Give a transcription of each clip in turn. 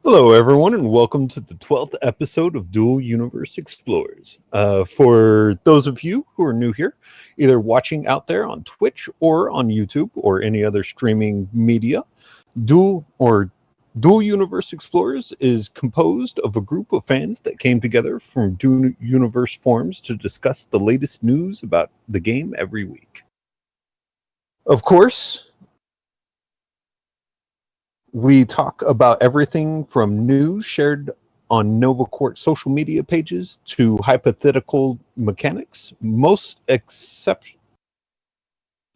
Hello, everyone, and welcome to the 12th episode of Dual Universe Explorers. For those of you who are new here, either watching out there on Twitch or on YouTube or any other streaming media, Dual Universe Explorers is composed of a group of fans that came together from Dual Universe forums to discuss the latest news about the game every week. Of course, we talk about everything from news shared on Nova Court social media pages to hypothetical mechanics.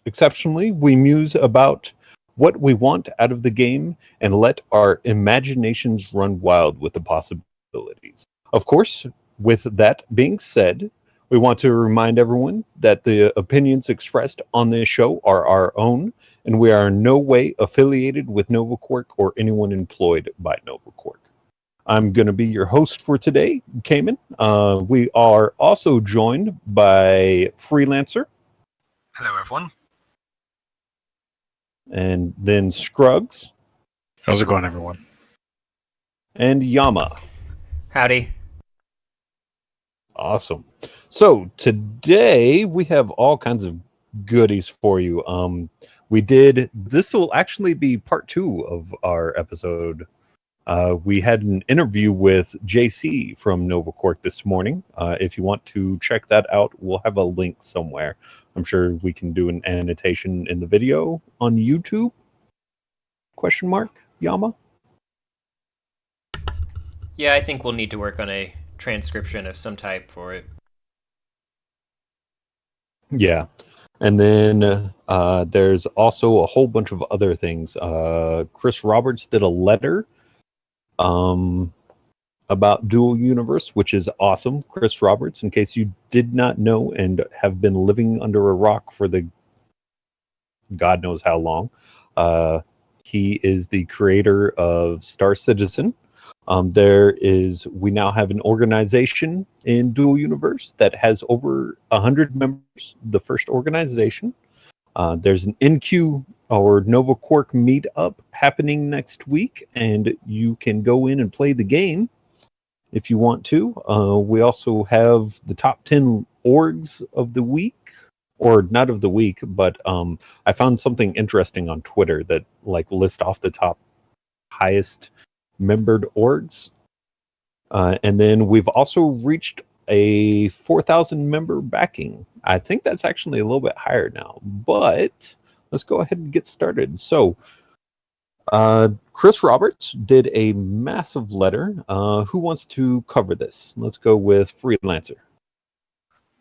Exceptionally, we muse about what we want out of the game and let our imaginations run wild with the possibilities. Of course, with that being said, we want to remind everyone that the opinions expressed on this show are our own, and we are in no way affiliated with Nova Cork or anyone employed by Nova Cork. I'm going to be your host for today, Cayman. We are also joined by Freelancer Hello, everyone. and then Scruggs How's it going, everyone? and Yama. Howdy. Awesome. So today we have all kinds of goodies for you. This will actually be part 2 of our episode. We had an interview with JC from Nova Cork this morning. If you want to check that out, we'll have a link somewhere. I'm sure we can do an annotation in the video on YouTube. Question mark, Yama? Yeah, I think we'll need to work on a transcription of some type for it. Yeah. And then there's also a whole bunch of other things. Chris Roberts did a letter about Dual Universe, which is awesome. Chris Roberts, in case you did not know and have been living under a rock for the God knows how long, he is the creator of Star Citizen. We now have an organization in Dual Universe that has over 100 members, the first organization. There's an NQ or Nova Quark meetup happening next week, and you can go in and play the game if you want to. We also have the top 10 orgs of the week, or not of the week, but I found something interesting on Twitter that list off the top highest membered orgs. And then we've also reached a 4,000 member backing. I think that's actually a little bit higher now, but let's go ahead and get started. So, Chris Roberts did a massive letter. Who wants to cover this? Let's go with Freelancer.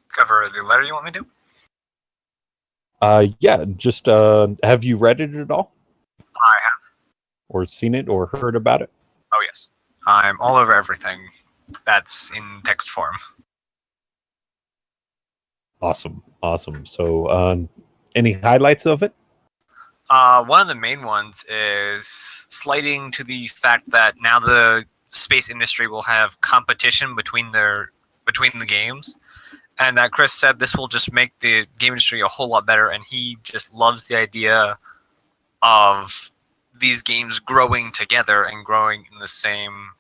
Cover the letter you want me to? Yeah, just have you read it at all? I have. Or seen it or heard about it? Oh, yes. I'm all over everything that's in text form. Awesome. So, any highlights of it? One of the main ones is slighting to the fact that now the space industry will have competition between the games, and that Chris said this will just make the game industry a whole lot better, and he just loves the idea of these games growing together and growing in the same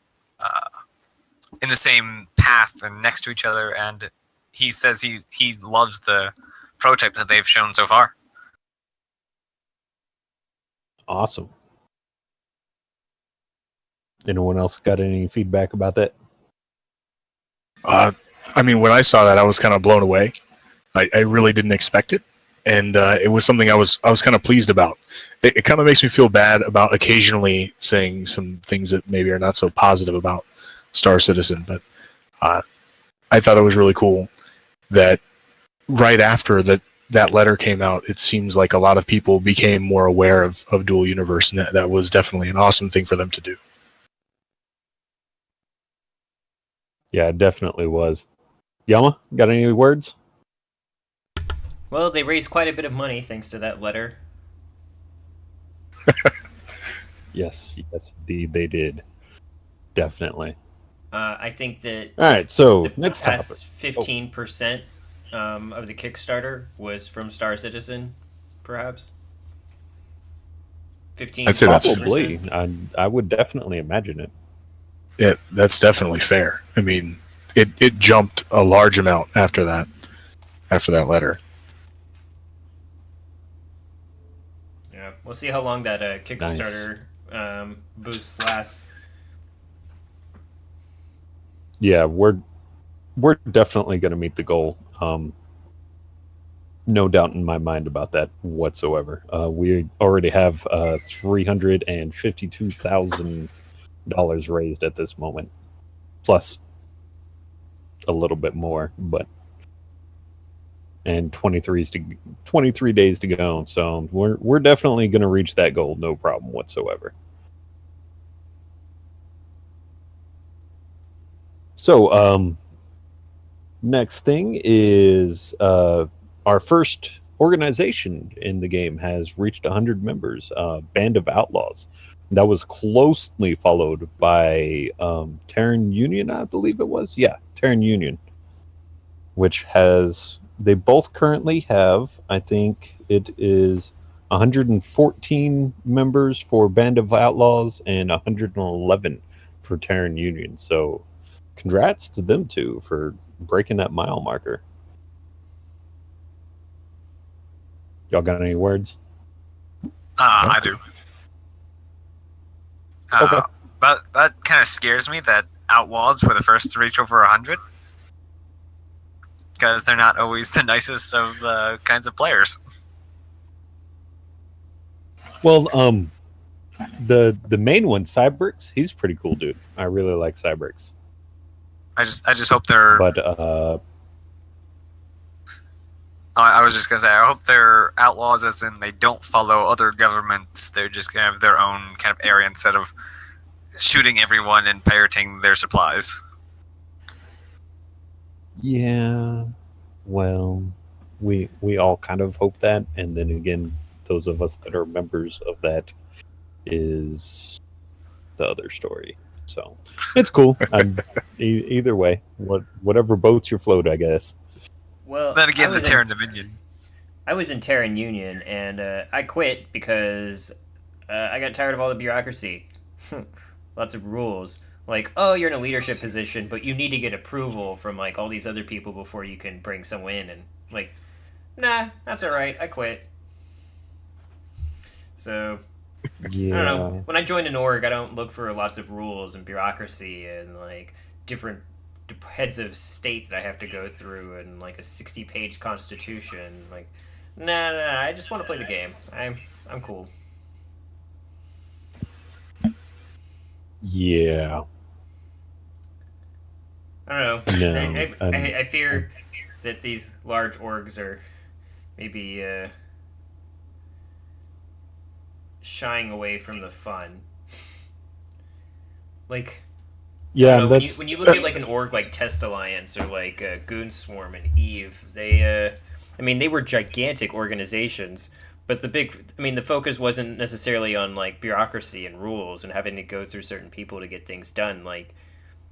path and next to each other. And he says he loves the prototype that they've shown so far. Awesome. Anyone else got any feedback about that? When I saw that, I was kind of blown away. I really didn't expect it, and it was something I was kind of pleased about. It kind of makes me feel bad about occasionally saying some things that maybe are not so positive about Star Citizen, but I thought it was really cool that right after that letter came out, it seems like a lot of people became more aware of Dual Universe, and that was definitely an awesome thing for them to do. Yeah, it definitely was. Yama, got any words? Well, they raised quite a bit of money thanks to that letter. Yes, indeed, they did. Definitely. I think that All right, so the next past topic. 15% of the Kickstarter was from Star Citizen, perhaps. 15. I'd say that's Probably. I would definitely imagine it. Yeah, that's definitely fair. I mean, it jumped a large amount after that letter. Yeah, we'll see how long that Nice. Kickstarter boost lasts. Yeah, we're definitely going to meet the goal. No doubt in my mind about that whatsoever. We already have $352,000 raised at this moment, plus a little bit more, and 23 days to go. So we're definitely going to reach that goal, no problem whatsoever. So next thing is our first organization in the game has reached 100 members, Band of Outlaws. That was closely followed by Terran Union, I believe it was. Yeah, Terran Union, which they both currently have, I think it is 114 members for Band of Outlaws and 111 for Terran Union. So congrats to them two for breaking that mile marker. Y'all got any words? I do. Okay. That kind of scares me that Outlaws were the first to reach over 100. Because they're not always the nicest of kinds of players. Well, the main one, Cybrix, he's pretty cool, dude. I really like Cybrix. I just hope they're. But I was just gonna say I hope they're outlaws, as in they don't follow other governments. They're just gonna have their own kind of area instead of shooting everyone and pirating their supplies. yeah, well, we all kind of hope that, and then again, those of us that are members of that is the other story. So it's cool. Either way, whatever boats you float, I guess. Well, Then again, the Terran Dominion. I was in Terran Union, and I quit because I got tired of all the bureaucracy. Lots of rules. Like, oh, you're in a leadership position, but you need to get approval from, like, all these other people before you can bring someone in. And, like, nah, that's all right. I quit. So, Yeah. I don't know. When I join an org, I don't look for lots of rules and bureaucracy and, like, different heads of state that I have to go through and, like, a 60-page constitution. Like, nah, I just want to play the game. I'm cool. Yeah. I don't know. No, I fear that these large orgs are maybe shying away from the fun. Like, Yeah, I don't know, that's when you look at like an org like Test Alliance or like Goonswarm and Eve, they were gigantic organizations. But the focus wasn't necessarily on like bureaucracy and rules and having to go through certain people to get things done. Like,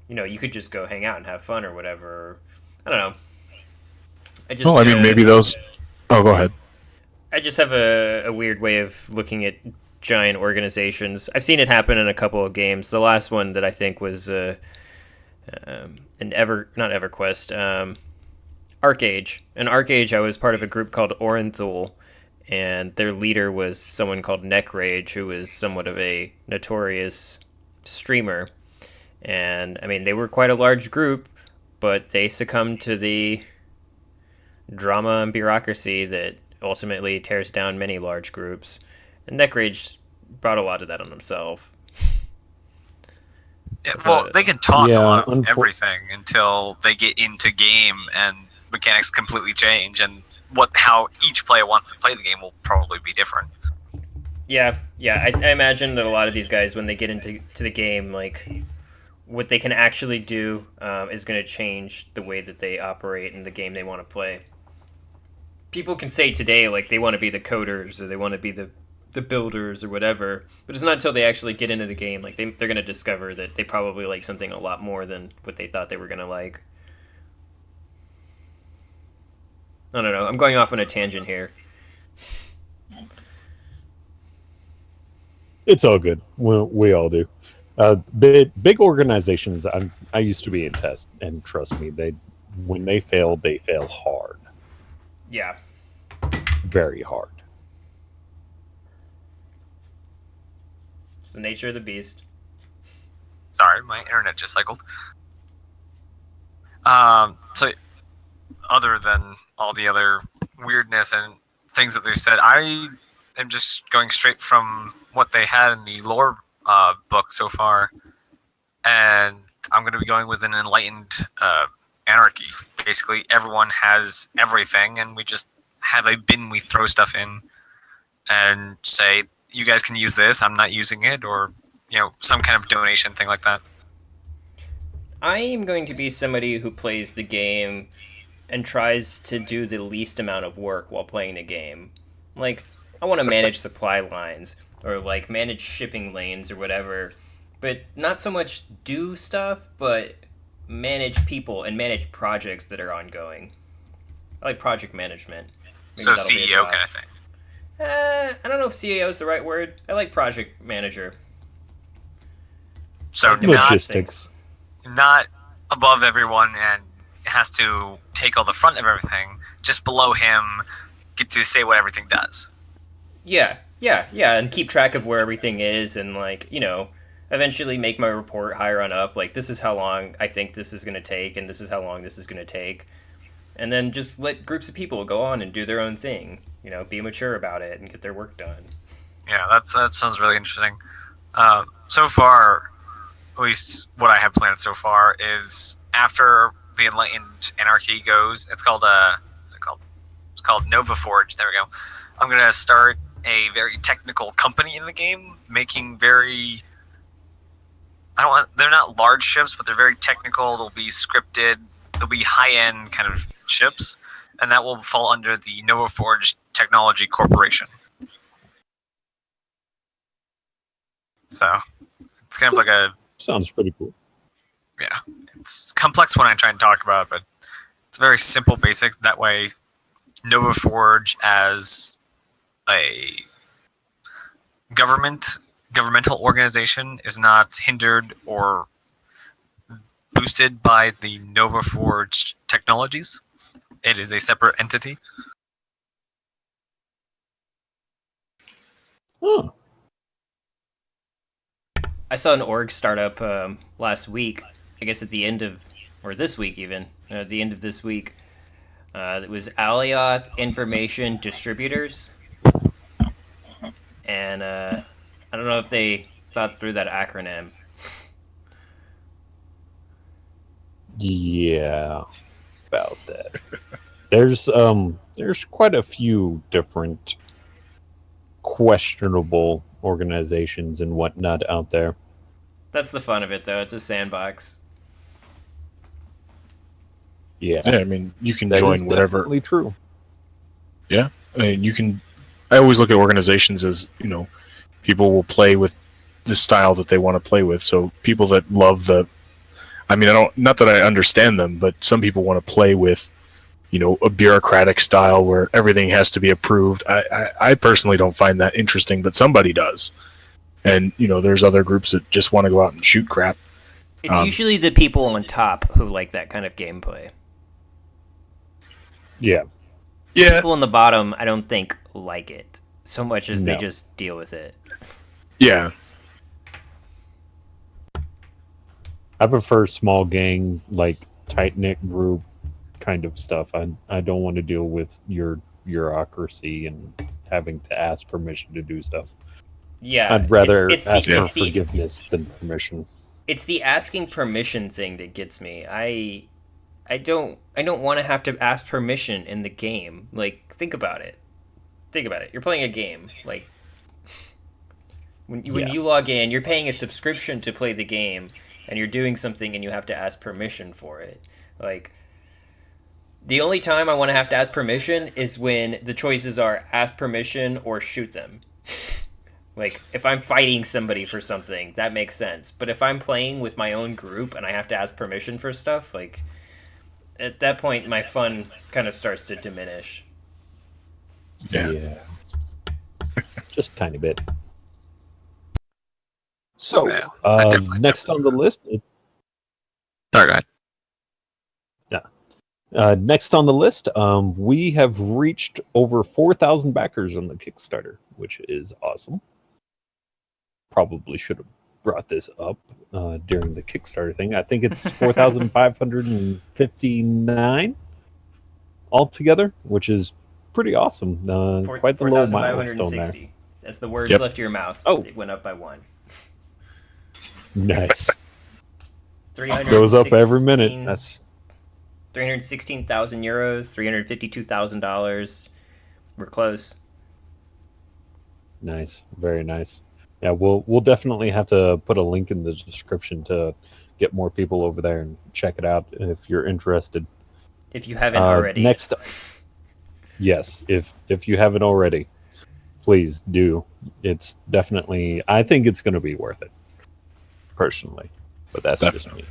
you could just go hang out and have fun or whatever. I don't know. Maybe those. Oh, go ahead. I just have a weird way of looking at giant organizations. I've seen it happen in a couple of games. The last one that I think was not EverQuest, ArcAge. In ArcAge, I was part of a group called Orenthal, and their leader was someone called Neckrage, who was somewhat of a notorious streamer. And, they were quite a large group, but they succumbed to the drama and bureaucracy that ultimately tears down many large groups. And Neckrage brought a lot of that on himself. Yeah, well, they can talk a lot of everything until they get into game and mechanics completely change, and how each player wants to play the game will probably be different. Yeah. I imagine that a lot of these guys, when they get into the game, like, what they can actually do is going to change the way that they operate in the game they want to play. People can say today, like, they want to be the coders or they want to be the builders or whatever, but it's not until they actually get into the game, like, they're going to discover that they probably like something a lot more than what they thought they were going to like. I don't know. I'm going off on a tangent here. It's all good. We all do. Big organizations. I used to be in test, and trust me, when they fail hard, Yeah. very hard. It's the nature of the beast. Sorry, my internet just cycled. So other than all the other weirdness and things that they've said, I am just going straight from what they had in the lore book so far, and I'm going to be going with an enlightened anarchy. Basically, everyone has everything, and we just have a bin we throw stuff in, and say, "You guys can use this. I'm not using it," or some kind of donation thing like that. I am going to be somebody who plays the game and tries to do the least amount of work while playing the game. Like, I want to manage supply lines or like manage shipping lanes or whatever, but not so much do stuff, but manage people and manage projects that are ongoing. I like project management. Maybe So that'll be a CEO job. kind of thing. I don't know if CEO is the right word. I like project manager. So Like the Logistics. not above everyone and has to take all the front of everything. Just below him, get to say what everything does. Yeah, and keep track of where everything is, and like eventually make my report higher on up. Like, this is how long I think this is going to take, and this is how long this is going to take, and then just let groups of people go on and do their own thing. Be mature about it and get their work done. Yeah, that sounds really interesting. So far, at least what I have planned so far is after the Enlightened Anarchy goes, it's called what's it called? It's called Nova Forge. There we go. I'm gonna start a very technical company in the game, making very. They're not large ships, but they're very technical. They'll be scripted. They'll be high-end kind of ships, and that will fall under the Nova Forge Technology Corporation. So it's kind of like a. Sounds pretty cool. Yeah, it's complex when I try and talk about it, but it's very simple, basic. That way, Nova Forge as a governmental organization is not hindered or boosted by the Nova Forge technologies. It is a separate entity. Huh. I saw an org startup last week. I guess at the end of, or this week even, at the end of this week. It was Alioth Information Distributors. And I don't know if they thought through that acronym. Yeah, about that. There's quite a few different questionable organizations and whatnot out there. That's the fun of it, though. It's a sandbox. Yeah, Yeah, I mean, you can that is join whatever. definitely true. Yeah, I mean, you can. I always look at organizations as people will play with the style that they want to play with. So people that love the, I mean, I don't. Not that I understand them, but some people want to play with, a bureaucratic style where everything has to be approved. I personally don't find that interesting, but somebody does. And there's other groups that just want to go out and shoot crap. It's usually the people on top who like that kind of gameplay. Yeah, Yeah, People on the bottom, I don't think, like it so much as they No. just deal with it. yeah. I prefer small gang, like tight knit group kind of stuff. I don't want to deal with your bureaucracy and having to ask permission to do stuff. Yeah, I'd rather it's ask for the forgiveness than permission. it's the asking permission thing that gets me. I don't want to have to ask permission in the game. Like, think about it. You're playing a game. Like, when Yeah. you log in, you're paying a subscription to play the game, and you're doing something, and you have to ask permission for it. Like, the only time I want to have to ask permission is when the choices are ask permission or shoot them. Like, if I'm fighting somebody for something, that makes sense. But if I'm playing with my own group and I have to ask permission for stuff, like, at that point, my fun kind of starts to diminish. Yeah. Just a tiny bit. So, Yeah, I definitely- next on the list, Sorry, go ahead. next on the list, we have reached over 4,000 backers on the Kickstarter, which is awesome. Probably should have brought this up during the Kickstarter thing. I think it's 4,559 altogether, which is pretty awesome. Quite the little milestone there. As the words Yep. left your mouth, Oh. it went up by 1. Nice. 316 Goes up every minute. That's 316,000 euros, $352,000. We're close. nice. Very nice. Yeah, we'll definitely have to put a link in the description to get more people over there and check it out if you're interested. If you haven't already. Next, yes, if you haven't already, please do. It's definitely. I think it's going to be worth it, personally, but that's just me.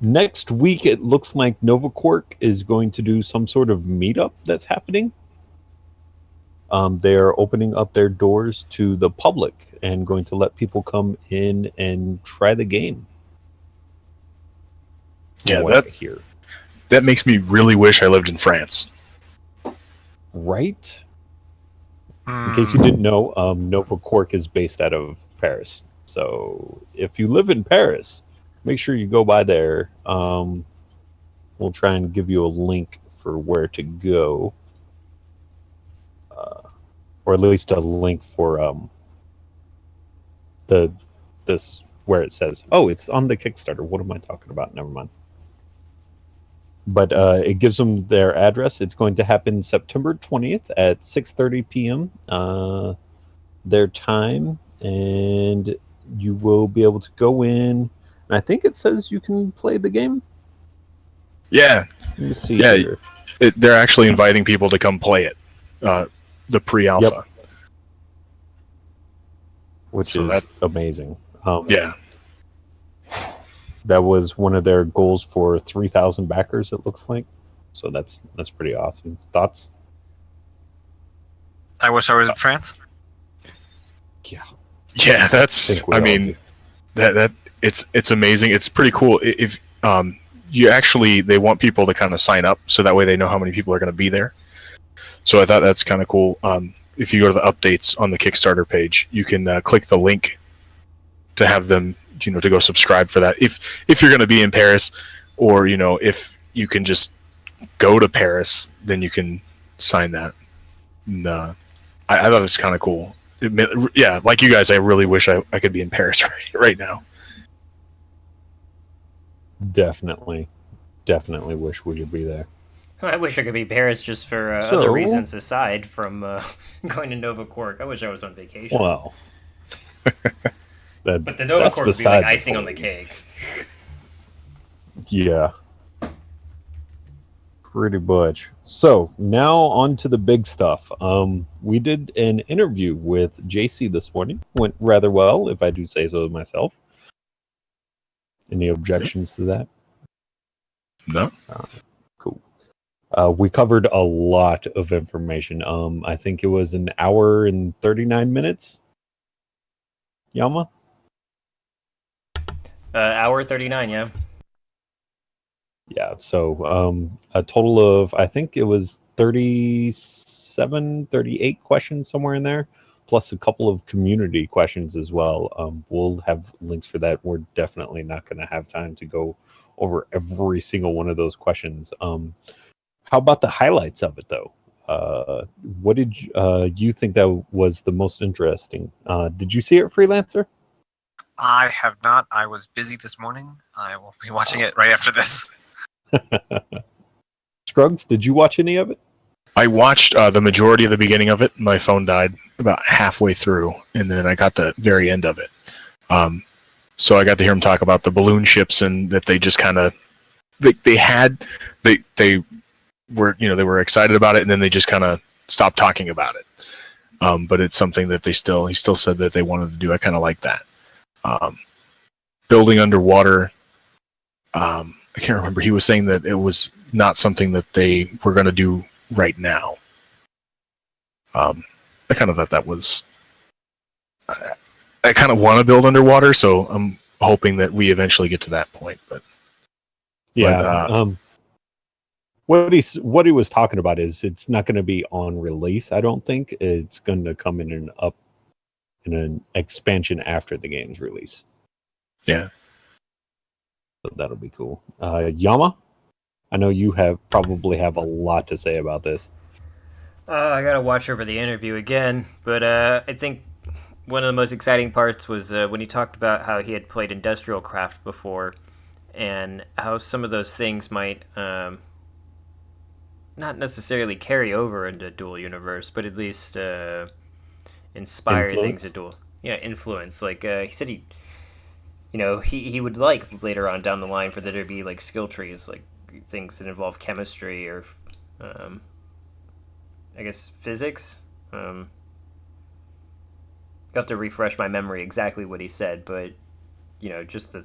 Next week, it looks like Nova Cork is going to do some sort of meetup that's happening. They are opening up their doors to the public and going to let people come in and try the game. Yeah, here. that makes me really wish I lived in France. Right? In case you didn't know, Nova Cork is based out of Paris. So if you live in Paris, make sure you go by there. We'll try and give you a link for where to go. Or at least a link for this where it says, oh, it's on the Kickstarter. What am I talking about? Never mind. But it gives them their address. It's going to happen September 20th at 6:30 p.m. Their time, and you will be able to go in. And I think it says you can play the game. Yeah, Let me see. Yeah. Here. they're actually inviting people to come play it, the pre-alpha. Yep. Which So is amazing. Yeah, That was one of their goals for 3,000 backers, it looks like. So that's pretty awesome. Thoughts? I wish I was in France. yeah. That's. Think we I all mean, do. that it's amazing. It's pretty cool. If you actually, they want people to kind of sign up so that way they know how many people are going to be there. So I thought that's kind of cool. If you go to the updates on the Kickstarter page, you can click the link to have them, to go subscribe for that. If you're going to be in Paris, or if you can just go to Paris, then you can sign that. And, I thought it was kind of cool. Yeah, like you guys, I really wish I could be in Paris right now. Definitely wish we could be there. I wish I could be Paris just for So- other reasons aside from going to Nova Cork. I wish I was on vacation. Well, but the Nova Cork would be like icing on the cake. Yeah. Pretty much. So now on to the big stuff. We did an interview with JC this morning. Went rather well, if I do say so myself. Any objections to that? No. Cool. We covered a lot of information. I think it was an hour and 39 minutes. Yama? Hour 39, yeah. Yeah, so a total of, I think it was 37, 38 questions somewhere in there, plus a couple of community questions as well. We'll have links for that. We're definitely not going to have time to go over every single one of those questions. How about the highlights of it, though? What did you think that was the most interesting? Did you see it, Freelancer? I have not. I was busy this morning. I will be watching it right after this. Scruggs, did you watch any of it? I watched the majority of the beginning of it. My phone died about halfway through, and then I got the very end of it. So I got to hear him talk about the balloon ships, and that they just kind of they were excited about it, and then they just kind of stopped talking about it. But it's something that he still said that they wanted to do. I kind of like that. Building underwater. I can't remember. He was saying that it was not something that they were going to do right now. I kind of thought that was I kind of want to build underwater, so I'm hoping that we eventually get to that point. But what he was talking about is it's not going to be on release. I don't think it's going to come in an expansion after the game's release. Yeah, so that'll be cool. Yama, I know you probably have a lot to say about this. I gotta watch over the interview again, but I think one of the most exciting parts was when he talked about how he had played Industrial Craft before, and how some of those things might not necessarily carry over into Dual Universe, but at least inspire Influence? things at Dual. Yeah, influence. Like he said, he would like later on down the line for there to be like skill trees, like things that involve chemistry or I guess physics. I'll have to refresh my memory exactly what he said, but just the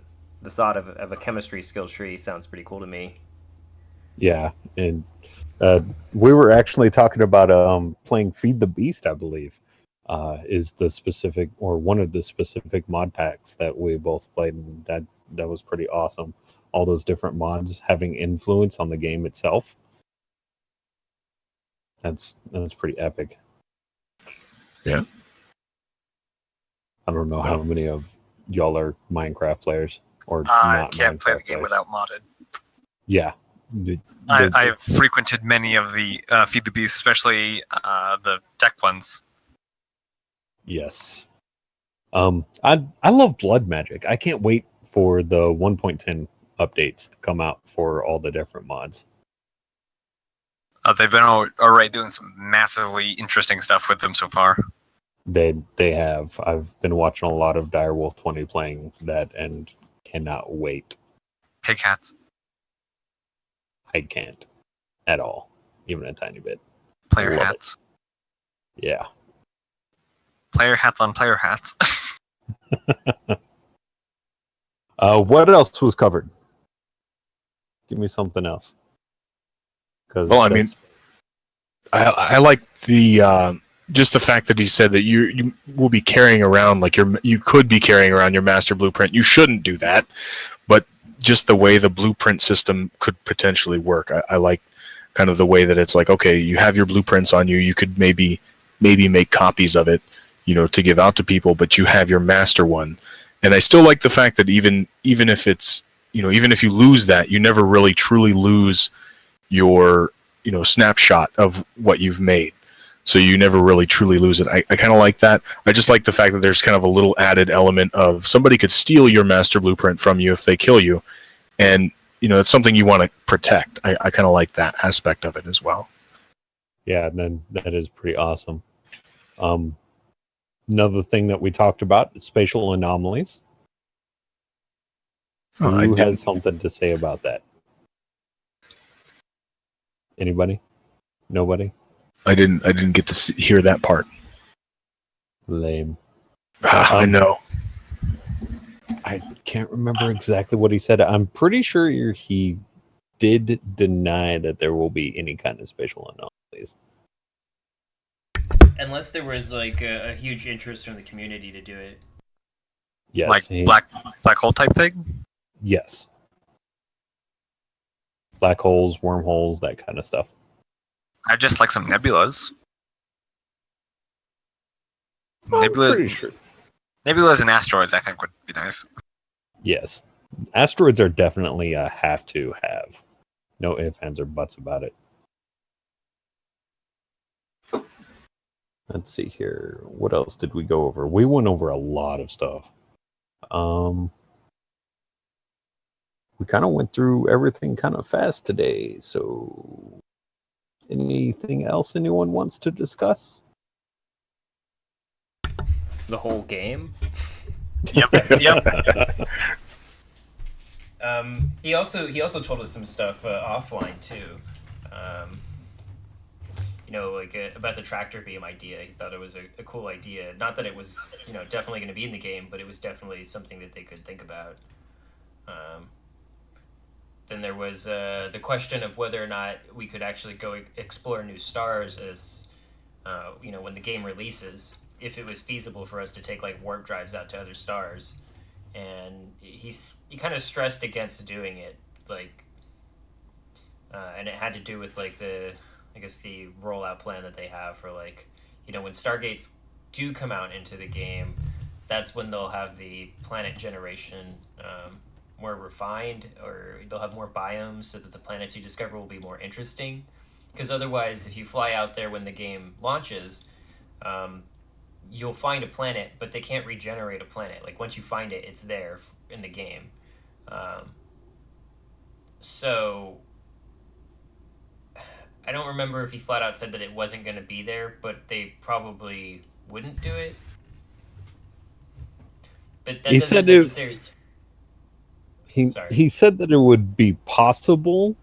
thought of a chemistry skill tree sounds pretty cool to me. Yeah, and we were actually talking about playing Feed the Beast, I believe, is the specific or one of the specific mod packs that we both played, and that was pretty awesome. All those different mods having influence on the game itself. That's pretty epic. Yeah. I don't know how many of y'all are Minecraft players or I not. can't play Minecraft the game players. without modded. Yeah. I've frequented many of the Feed the Beast, especially the tech ones. Yes. I love Blood Magic. I can't wait for the 1.10 updates to come out for all the different mods. They've been already doing some massively interesting stuff with them so far. They have. I've been watching a lot of Direwolf 20 playing that and cannot wait. Hey, cats. I can't at all, even a tiny bit. Player Love hats. It. Yeah. Player hats on player hats. What else was covered? Give me something else. Well, I mean, I like the just the fact that he said that you will be carrying around you could be carrying around your master blueprint. You shouldn't do that, but just the way the blueprint system could potentially work. I like kind of the way that it's like, okay, you have your blueprints on you. You could maybe make copies of it, to give out to people, but you have your master one. And I still like the fact that even if it's, even if you lose that, you never really truly lose your, snapshot of what you've made. So you never really truly lose it. I kind of like that. I just like the fact that there's kind of a little added element of somebody could steal your master blueprint from you if they kill you. And, it's something you want to protect. I kind of like that aspect of it as well. Yeah, then that is pretty awesome. Another thing that we talked about is spatial anomalies. Who has something to say about that? Anybody? Nobody? I didn't get to hear that part. Lame. I know. I can't remember exactly what he said. I'm pretty sure he did deny that there will be any kind of spatial anomalies. Unless there was like a huge interest from the community to do it. Yes. Like black hole type thing? Yes. Black holes, wormholes, that kind of stuff. I just like some nebulas. I'm pretty sure. Nebulas and asteroids, I think, would be nice. Yes. Asteroids are definitely a have to have. No ifs, ands, or buts about it. Let's see here. What else did we go over? We went over a lot of stuff. We kind of went through everything kind of fast today. So, anything else anyone wants to discuss? The whole game? Yep. He also told us some stuff offline too. About the tractor beam idea. He thought it was a cool idea. Not that it was definitely going to be in the game, but it was definitely something that they could think about. Then there was the question of whether or not we could actually go explore new stars as when the game releases. if it was feasible for us to take like warp drives out to other stars, and he kind of stressed against doing it, like, and it had to do with like the rollout plan that they have for like, when Stargates do come out into the game, that's when they'll have the planet generation more refined, or they'll have more biomes so that the planets you discover will be more interesting. Because otherwise, if you fly out there when the game launches, you'll find a planet, but they can't regenerate a planet. Like, once you find it, it's there in the game. So, I don't remember if he flat out said that it wasn't going to be there, but they probably wouldn't do it. But that doesn't necessarily... He said that it would be possible.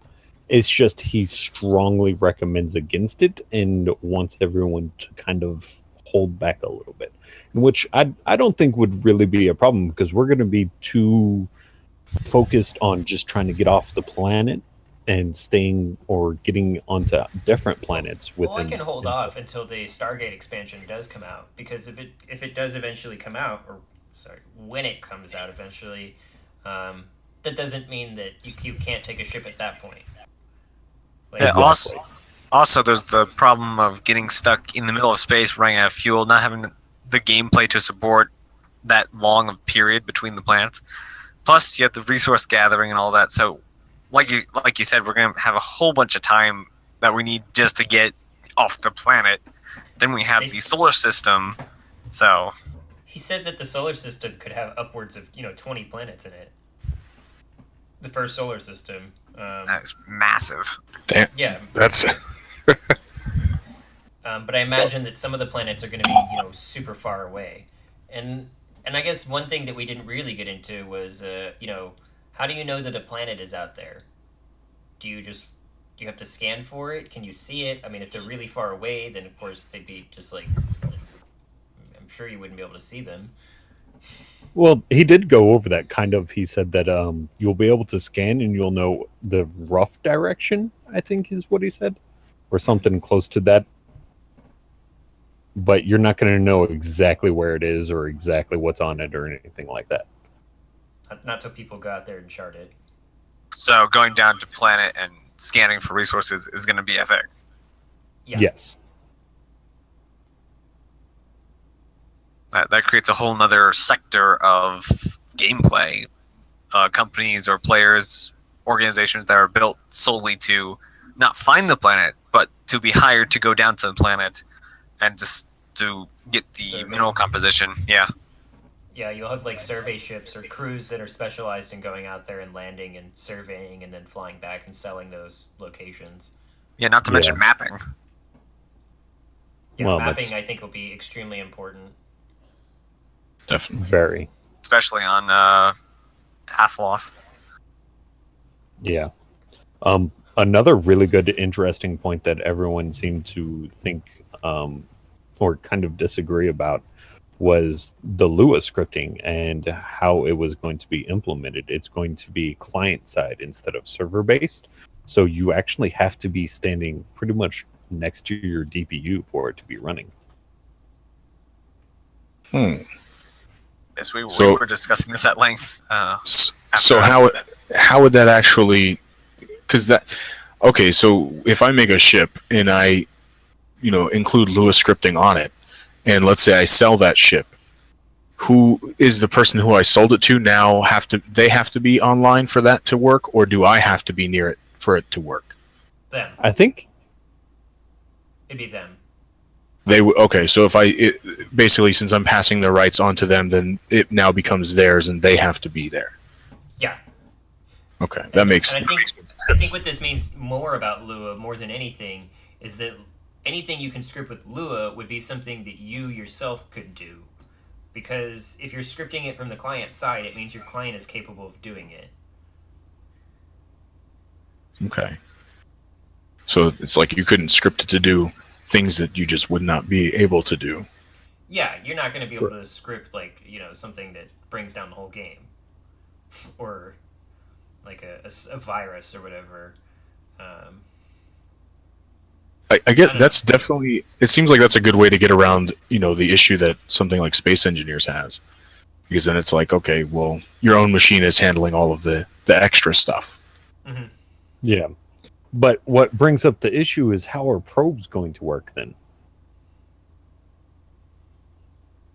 It's just he strongly recommends against it and wants everyone to kind of hold back a little bit, which I don't think would really be a problem, because we're going to be too focused on just trying to get off the planet and getting onto different planets. Well, I can hold off until the Stargate expansion does come out, because if it does eventually come out, when it comes out eventually, that doesn't mean that you can't take a ship at that point. Like, yeah, also, there's the problem of getting stuck in the middle of space, running out of fuel, not having the gameplay to support that long of period between the planets. Plus, you have the resource gathering and all that. So, like you said, we're going to have a whole bunch of time that we need just to get off the planet. Then we have the solar system. So he said that the solar system could have upwards of 20 planets in it. The first solar system. That's massive. Damn. Yeah. That's. But I imagine that some of the planets are going to be, super far away, and I guess one thing that we didn't really get into was, how do you know that a planet is out there? Do you have to scan for it? Can you see it? I mean, if they're really far away, then of course they'd be just like, I'm sure you wouldn't be able to see them. Well, he did go over that kind of. He said that you'll be able to scan and you'll know the rough direction, I think is what he said, or something close to that. But you're not going to know exactly where it is or exactly what's on it or anything like that. Not till people go out there and chart it. So going down to planet and scanning for resources is going to be epic. Yeah. Yes. That creates a whole nother sector of gameplay. Companies or players, organizations that are built solely to not find the planet, but to be hired to go down to the planet and just to get the mineral composition. Yeah. Yeah, you'll have like survey ships or crews that are specialized in going out there and landing and surveying and then flying back and selling those locations. Yeah, not to mention mapping. Yeah, well, mapping I think will be extremely important. Definitely. Very. Especially on Half-Life. Yeah. Another really good, interesting point that everyone seemed to think or kind of disagree about was the Lua scripting and how it was going to be implemented. It's going to be client-side instead of server-based, so you actually have to be standing pretty much next to your DPU for it to be running. Yes, we were discussing this at length. So how would that actually? Because that. Okay, so if I make a ship and I, include Lua scripting on it, and let's say I sell that ship, who is the person who I sold it to now they have to be online for that to work, or do I have to be near it for it to work? Them. I think it'd be them. Okay, so basically, since I'm passing the rights on to them, then it now becomes theirs and they have to be there. Yeah. Okay, that makes sense. I think what this means more about Lua, more than anything, is that anything you can script with Lua would be something that you yourself could do. Because if you're scripting it from the client side, it means your client is capable of doing it. Okay. So it's like you couldn't script it to do things that you just would not be able to do. Yeah, you're not going to be able to script, like, something that brings down the whole game. Or like a virus or whatever. I get that's definitely. It seems like that's a good way to get around, the issue that something like Space Engineers has, because then it's like, okay, well, your own machine is handling all of the extra stuff. Mm-hmm. Yeah. But what brings up the issue is how are probes going to work then?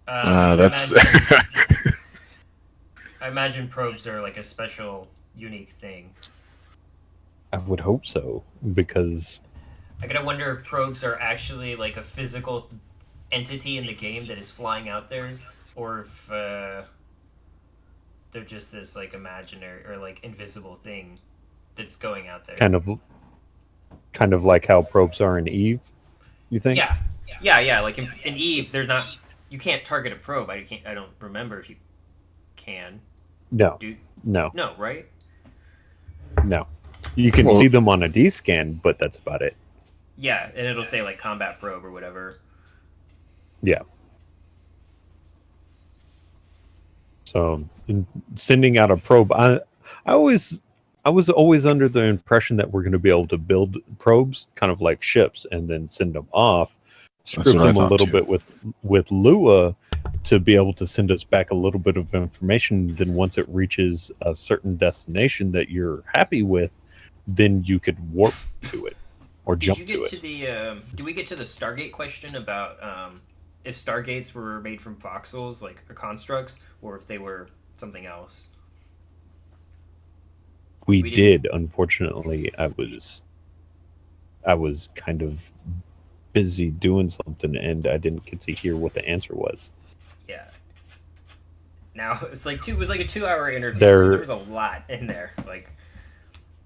That's I imagine probes are like a special, unique thing. I would hope so, because I gotta wonder if probes are actually like a physical entity in the game that is flying out there, or if they're just this like imaginary or like invisible thing that's going out there. kind of like how probes are in Eve, you think? Yeah. Like in Eve, they're not. You can't target a probe. I don't remember if you can. No. No, right? No. You can see them on a D scan, but that's about it. Yeah, and it'll say like combat probe or whatever. Yeah. So sending out a probe, I was always under the impression that we're going to be able to build probes, kind of like ships, and then send them off, script them a little bit with Lua to be able to send us back a little bit of information. Then once it reaches a certain destination that you're happy with, then you could warp to it or jump to it. Did we get to the Stargate question about if Stargates were made from voxels, like or constructs, or if they were something else? We did. Unfortunately, I was kind of busy doing something, and I didn't get to hear what the answer was. Yeah. Now it was like a 2-hour interview. So there was a lot in there. Like,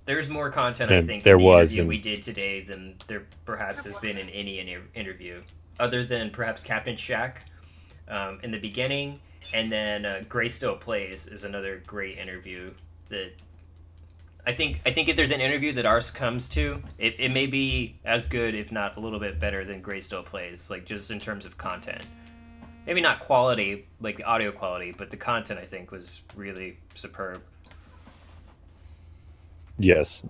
there's more content I think in the interview we did today than there perhaps has been in any interview, other than perhaps Captain Shack in the beginning, and then Gray Still Plays is another great interview that. I think if there's an interview that ours comes to, it may be as good, if not a little bit better than Gray Still Plays, like just in terms of content. Maybe not quality, like the audio quality, but the content I think was really superb. Yes.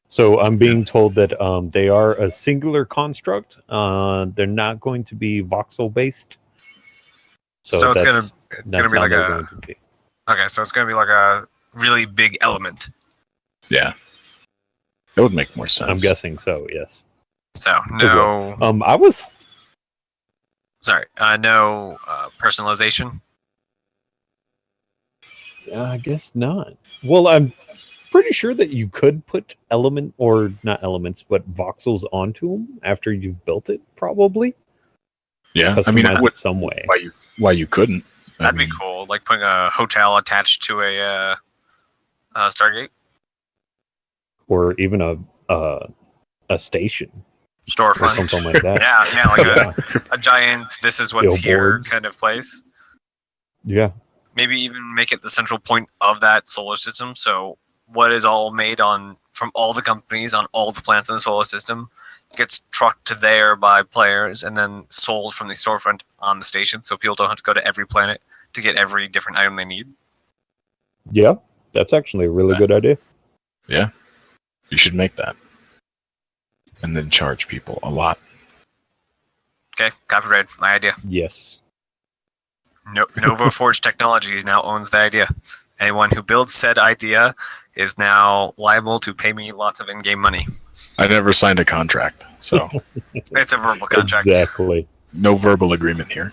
So I'm being told that they are a singular construct. They're not going to be voxel based. So it's gonna be like okay. So it's gonna be like a really big element. Yeah, that would make more sense. I'm guessing so. Yes. So no. No personalization. I guess not. Well, I'm pretty sure that you could put not elements, but voxels onto them after you've built it. Probably. Yeah, customize it some way. Why you couldn't? That'd be cool. Like putting a hotel attached to a Stargate. Or even a station. Storefront. Or something like that. yeah, like a giant this is what's here kind of place. Yeah. Maybe even make it the central point of that solar system. So what is all made from all the companies on all the planets in the solar system gets trucked to there by players and then sold from the storefront on the station, so people don't have to go to every planet to get every different item they need. Yeah, that's actually a really good idea. Yeah. You should make that. And then charge people a lot. Okay, copyright, my idea. Yes. Nova Forge Technologies now owns the idea. Anyone who builds said idea is now liable to pay me lots of in-game money. I never signed a contract, so... It's a verbal contract. Exactly. No verbal agreement here.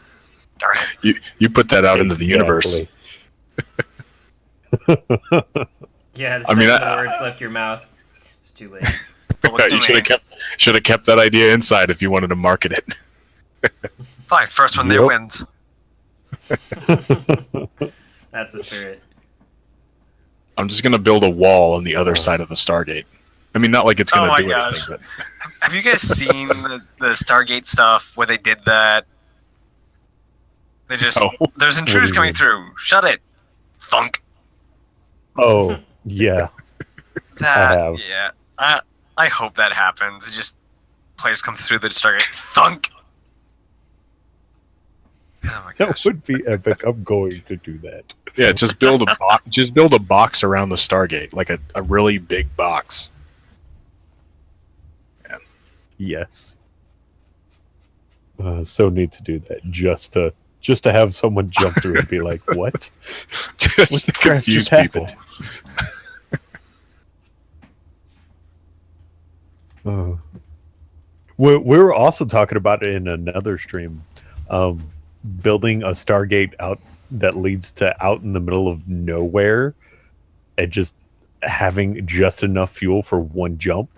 Darn it. You put that out into the universe. Yeah, the second the words left your mouth. It's too late. You should have kept that idea inside if you wanted to market it. Fine, first one there wins. That's the spirit. I'm just gonna build a wall on the other side of the Stargate. I mean, not like it's gonna do anything. But... Have you guys seen the Stargate stuff where they did that? They just there's intruders coming through. Shut it, thunk. Oh yeah. Yeah. I hope that happens. It just players come through the Stargate. Thunk. Oh my gosh. That would be epic. I'm going to do that. Yeah, just build a box around the Stargate, like a really big box. Yes. So need to do that just to have someone jump through and be like, "What? Just What to the crap confuse just people. happened?" Oh. We were also talking about it in another stream, um, building a Stargate out that leads to out in the middle of nowhere, and just having just enough fuel for one jump,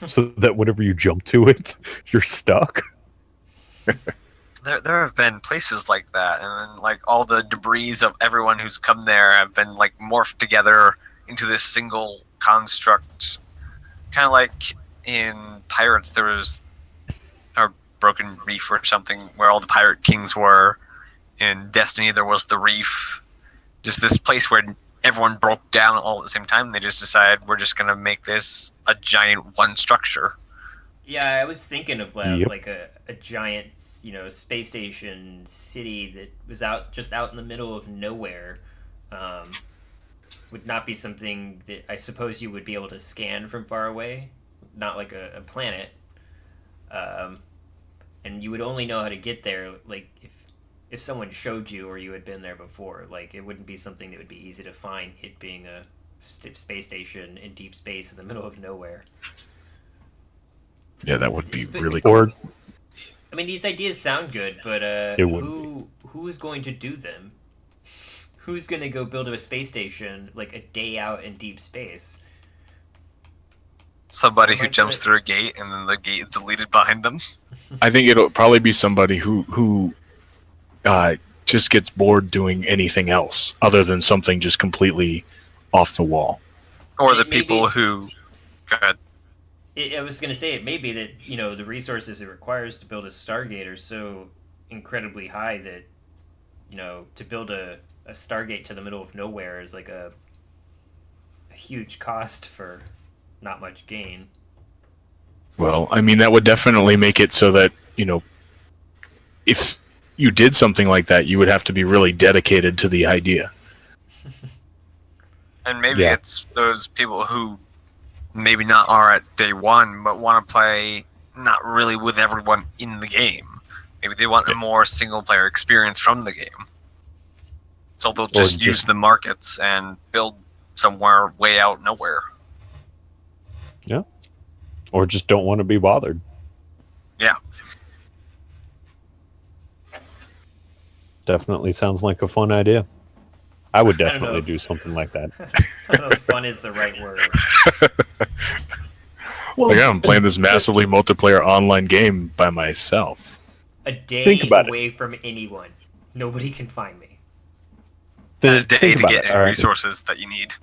so that whenever you jump to it, you're stuck. There have been places like that, and then, like, all the debris of everyone who's come there have been like morphed together into this single construct. Kind of like in Pirates, there was a broken reef or something where all the pirate kings were. In Destiny, there was the reef, just this place where everyone broke down all at the same time. They just decided we're just gonna make this a giant one structure. Yeah, I was thinking of Yep. like a giant, space station city that was just out in the middle of nowhere. Would not be something that I suppose you would be able to scan from far away, not like a planet. And you would only know how to get there, like if someone showed you or you had been there before. Like, it wouldn't be something that would be easy to find. It being a space station in deep space in the middle of nowhere. Yeah, that would be But- really cool. Or I mean, these ideas sound good, but It would who is going to do them? Who's going to go build a space station like a day out in deep space? Somebody who Someone jumps might- through a gate and then the gate is deleted behind them. I think it'll probably be somebody who just gets bored doing anything else other than something just completely off the wall. Or the Maybe- people who. Go ahead. I was going to say, it may be that, the resources it requires to build a Stargate are so incredibly high that, to build a Stargate to the middle of nowhere is like a huge cost for not much gain. Well, I mean, that would definitely make it so that, if you did something like that, you would have to be really dedicated to the idea. And maybe Yeah. it's those people who maybe not are at day one, but want to play not really with everyone in the game. Maybe they want a more single player experience from the game. So they'll just use the markets and build somewhere way out nowhere. or just don't want to be bothered. Yeah. Definitely sounds like a fun idea. I would I don't know definitely if- do something like that. I don't know if fun is the right word. Well, Like, I'm playing this massively multiplayer online game by myself. A day Think about it. away from anyone. Nobody can find me. And a day think to about get it, any all right? resources that you need.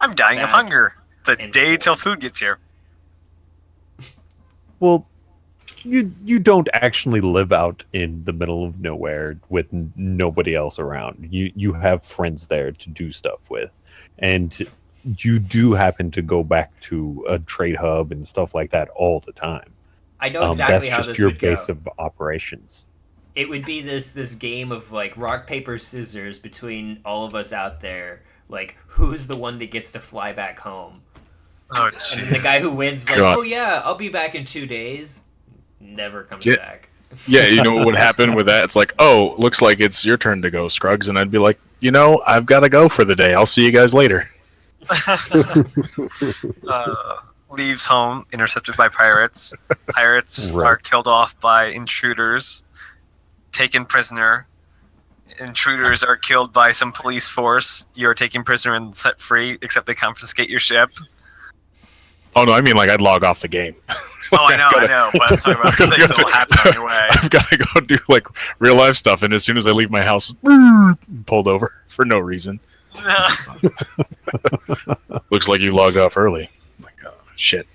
I'm dying of Back hunger. It's a and day forth. till food gets here. Well, you don't actually live out in the middle of nowhere with nobody else around. You have friends there to do stuff with, and you do happen to go back to a trade hub and stuff like that all the time. I know exactly that's how just this your would go. base of operations. It would be this game of like rock paper scissors between all of us out there. Like, who's the one that gets to fly back home? Oh, And then the jeez. guy who wins, like, God. oh yeah, I'll be back in 2 days, never comes Yeah. back. Yeah, you know what would happen with that? It's like, oh, looks like it's your turn to go, Scruggs. And I'd be like, I've got to go for the day. I'll see you guys later. Leaves home, intercepted by pirates. Pirates Right. are killed off by intruders, taken prisoner. Intruders are killed by some police force. You're taken prisoner and set free, except they confiscate your ship. Oh, no, I mean, like, I'd log off the game. Oh, I know, but I'm talking about things that will happen on your way. I've got to go do, like, real life stuff. And as soon as I leave my house, pulled over for no reason. Looks like you logged off early. I'm like, oh, shit.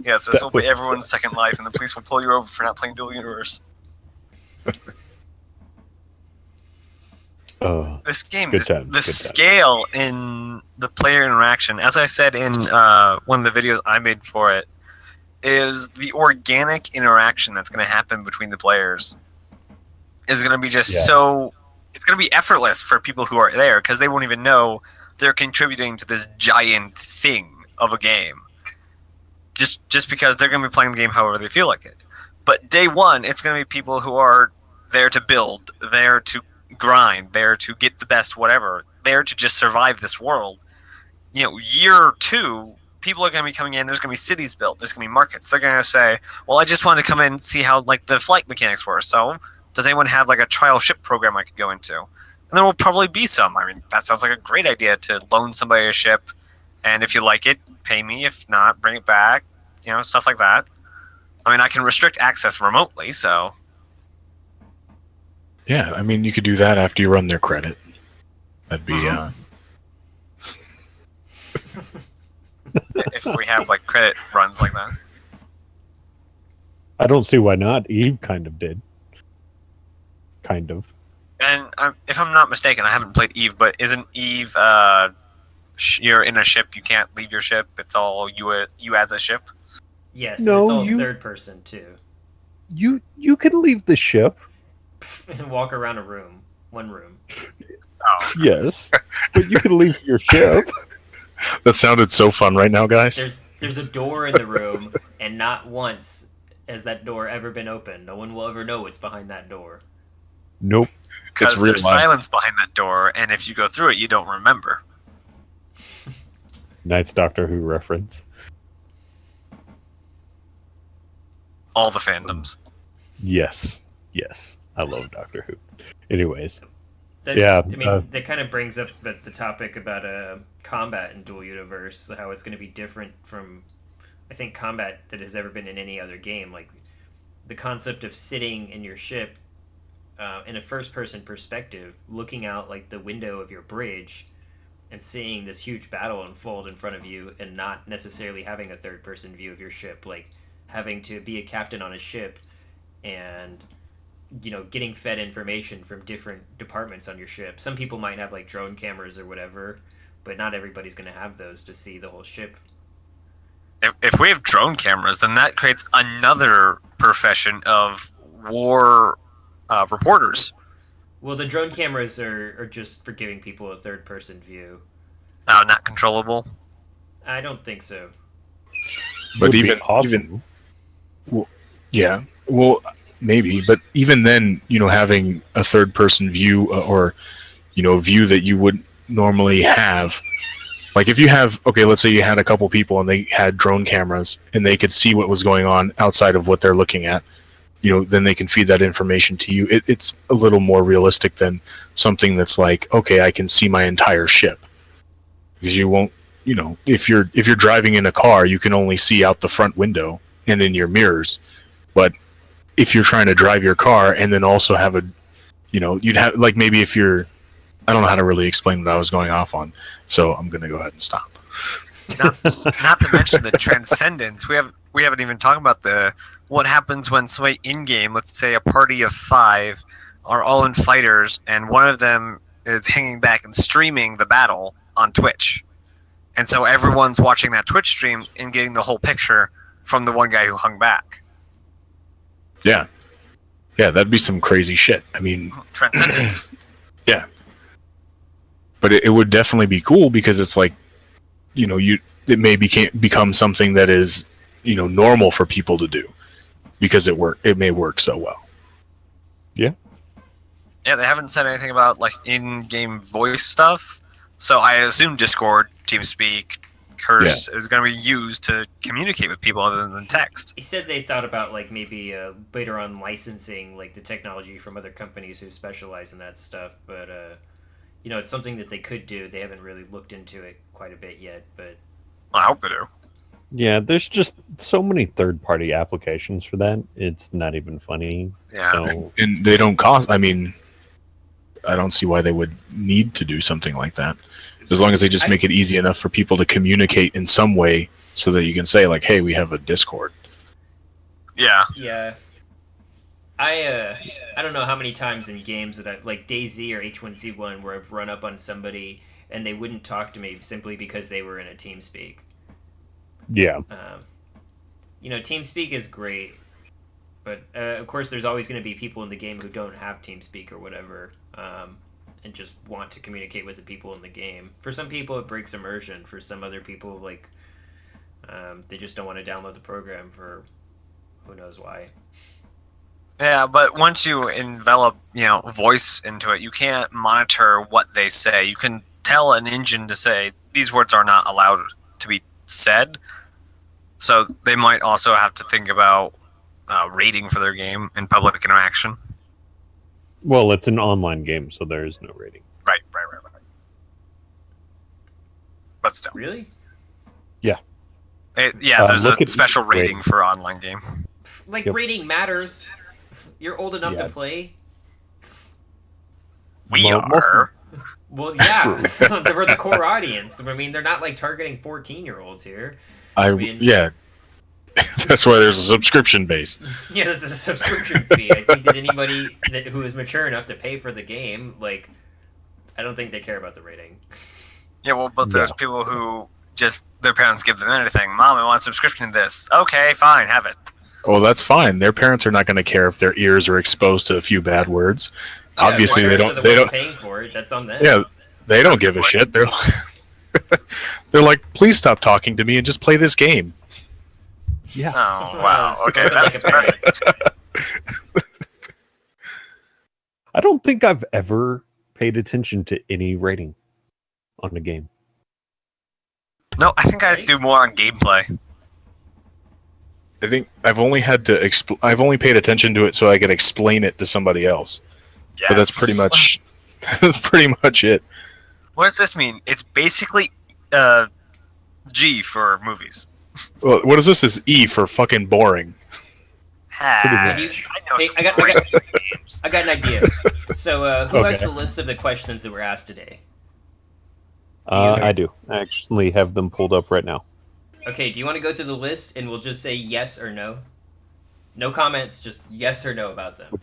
Yes, this will be would everyone's second life, and the police will pull you over for not playing Dual Universe. This game, Good times, the good times. scale in the player interaction, as I said in one of the videos I made for it, is the organic interaction that's going to happen between the players is going to be just Yeah. so... It's going to be effortless for people who are there, because they won't even know they're contributing to this giant thing of a game. just because they're going to be playing the game however they feel like it. But day one, it's going to be people who are there to build, there to grind, there to get the best whatever, there to just survive this world. Year two, people are going to be coming in. There's going to be cities built. There's going to be markets. They're going to say, "Well, I just wanted to come in and see how like the flight mechanics were. So, does anyone have like a trial ship program I could go into?" And there will probably be some. I mean, that sounds like a great idea to loan somebody a ship, and if you like it, pay me. If not, bring it back. Stuff like that. I mean, I can restrict access remotely, so. Yeah, I mean, you could do that after you run their credit. That'd be. If we have like credit runs like that. I don't see why not. Eve kind of did. Kind of. And if I'm not mistaken, I haven't played Eve, but isn't Eve? You're in a ship. You can't leave your ship. It's all you as a ship. Yes, No, it's all you- third person too. You can leave the ship, And walk around one room. Oh, yes, but you can leave your ship. That sounded so fun right now, guys. There's a door in the room, and not once has that door ever been opened. No one will ever know what's behind that door. Nope. because It's real there's life. silence behind that door, and if you go through it, you don't remember. Nice Doctor Who reference. All the fandoms. Yes. I love Doctor Who. Anyways, That, Yeah, I mean, that kind of brings up the topic about combat in Dual Universe, how it's going to be different from, I think, combat that has ever been in any other game. Like, the concept of sitting in your ship in a first-person perspective, looking out, like, the window of your bridge and seeing this huge battle unfold in front of you and not necessarily having a third-person view of your ship. Like, having to be a captain on a ship and getting fed information from different departments on your ship. Some people might have like drone cameras or whatever, but not everybody's going to have those to see the whole ship. If we have drone cameras, then that creates another profession of war reporters. Well, the drone cameras are just for giving people a third person view. Not controllable. I don't think so. But would be even awesome. yeah, well, maybe. But even then, having a third-person view or view that you wouldn't normally have. Like if you have, let's say you had a couple people and they had drone cameras and they could see what was going on outside of what they're looking at. Then they can feed that information to you. It's a little more realistic than something that's like, okay, I can see my entire ship, because you won't. If you're driving in a car, you can only see out the front window and in your mirrors. But if you're trying to drive your car and then also have you'd have, like, maybe if you're, I don't know how to really explain what I was going off on, so I'm going to go ahead and stop. Not to mention the transcendence. We haven't even talked about what happens when somebody in game, let's say a party of 5, are all in fighters, and one of them is hanging back and streaming the battle on Twitch. And so everyone's watching that Twitch stream and getting the whole picture from the one guy who hung back. Yeah, that'd be some crazy shit. I mean, Transcendence. yeah, but it would definitely be cool, because it's like, it may become something that is, normal for people to do, because it may work so well. Yeah, they haven't said anything about like in-game voice stuff. So I assume Discord, TeamSpeak, Curse is going to be used to communicate with people other than text. He said they thought about like maybe later on licensing like the technology from other companies who specialize in that stuff, but it's something that they could do. They haven't really looked into it quite a bit yet, but I hope they do. Yeah, there's just so many third-party applications for that. It's not even funny. Yeah. So, And they don't cost. I mean, I don't see why they would need to do something like that, as long as they just make it easy enough for people to communicate in some way, so that you can say like, "Hey, we have a Discord." Yeah. yeah. I don't know how many times in games that like DayZ or H1Z1 where I've run up on somebody and they wouldn't talk to me simply because they were in a TeamSpeak. yeah. TeamSpeak is great, but of course there's always going to be people in the game who don't have TeamSpeak or whatever, and just want to communicate with the people in the game. For some people it breaks immersion. For some other people, like, They just don't want to download the program for who knows why. Yeah, but once you envelop, voice into it, you can't monitor what they say. You can tell an engine to say these words are not allowed to be said. So they might also have to think about rating for their game in public interaction. Well, it's an online game, so there is no rating. Right. But still. Really? Yeah. There's look a at special each rating rating. for online game. Like, Yep. rating matters. You're old enough Yeah. to play. We Well, most are. Well, yeah. They're the core audience. I mean, they're not, like, targeting 14-year-olds here. mean- Yeah. That's why there's a subscription base. Yeah, this is a subscription fee. I think that anybody who is mature enough to pay for the game, like, I don't think they care about the rating. Yeah, well, but there's No. people who just, their parents give them anything. Mom, I want a subscription to this. Okay, fine, have it. Well, that's fine. Their parents are not going to care if their ears are exposed to a few bad words. Obviously, their they parents don't. are the They ones don't. paying for it. That's on them. Yeah, they don't That's give a good shit. They're like, please stop talking to me and just play this game. Yeah. Oh, wow. Spoken Okay, that's like a parent. impressive. I don't think I've ever paid attention to any rating on a game. No, I think I do more on gameplay. I think I've only had to. I've only paid attention to it so I could explain it to somebody else. Yes. But that's pretty much. That's pretty much it. What does this mean? It's basically G for movies. Well, what is this? Is E for fucking boring? Ha, much. Hey, I got an idea. So, who has Okay. the list of the questions that were asked today? I do. I actually have them pulled up right now. Okay, do you want to go through the list and we'll just say yes or no? No comments, just yes or no about them.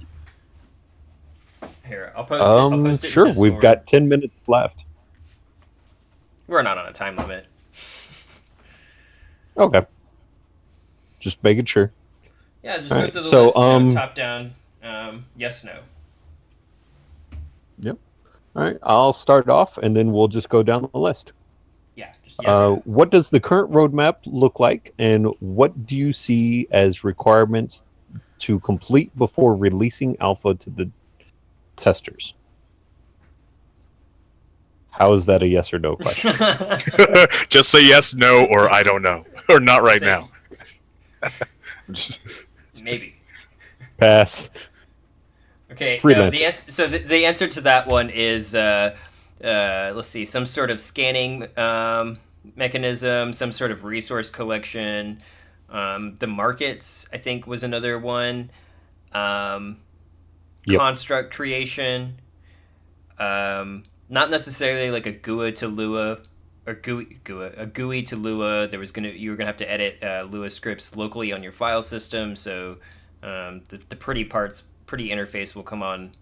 Here, I'll post it. I'll post it in Sure. Discord. We've got 10 minutes left. We're not on a time limit. Okay. Just making sure. Yeah, just All go right, through the so, list. Top down. Yes, no. Yep. All right. I'll start off, and then we'll just go down the list. Yeah, just yes or no. What does the current roadmap look like, and what do you see as requirements to complete before releasing alpha to the testers? How is that a yes or no question? Just say yes, no, or I don't know, or not right Say- now. Just, Maybe. Pass. Okay. Freelance. The answer to that one is let's see, some sort of scanning mechanism, some sort of resource collection. The markets, I think, was another one. Yep. Construct creation. Not necessarily like a GUI to Lua or a GUI to Lua. You were gonna have to edit Lua scripts locally on your file system. So the pretty interface will come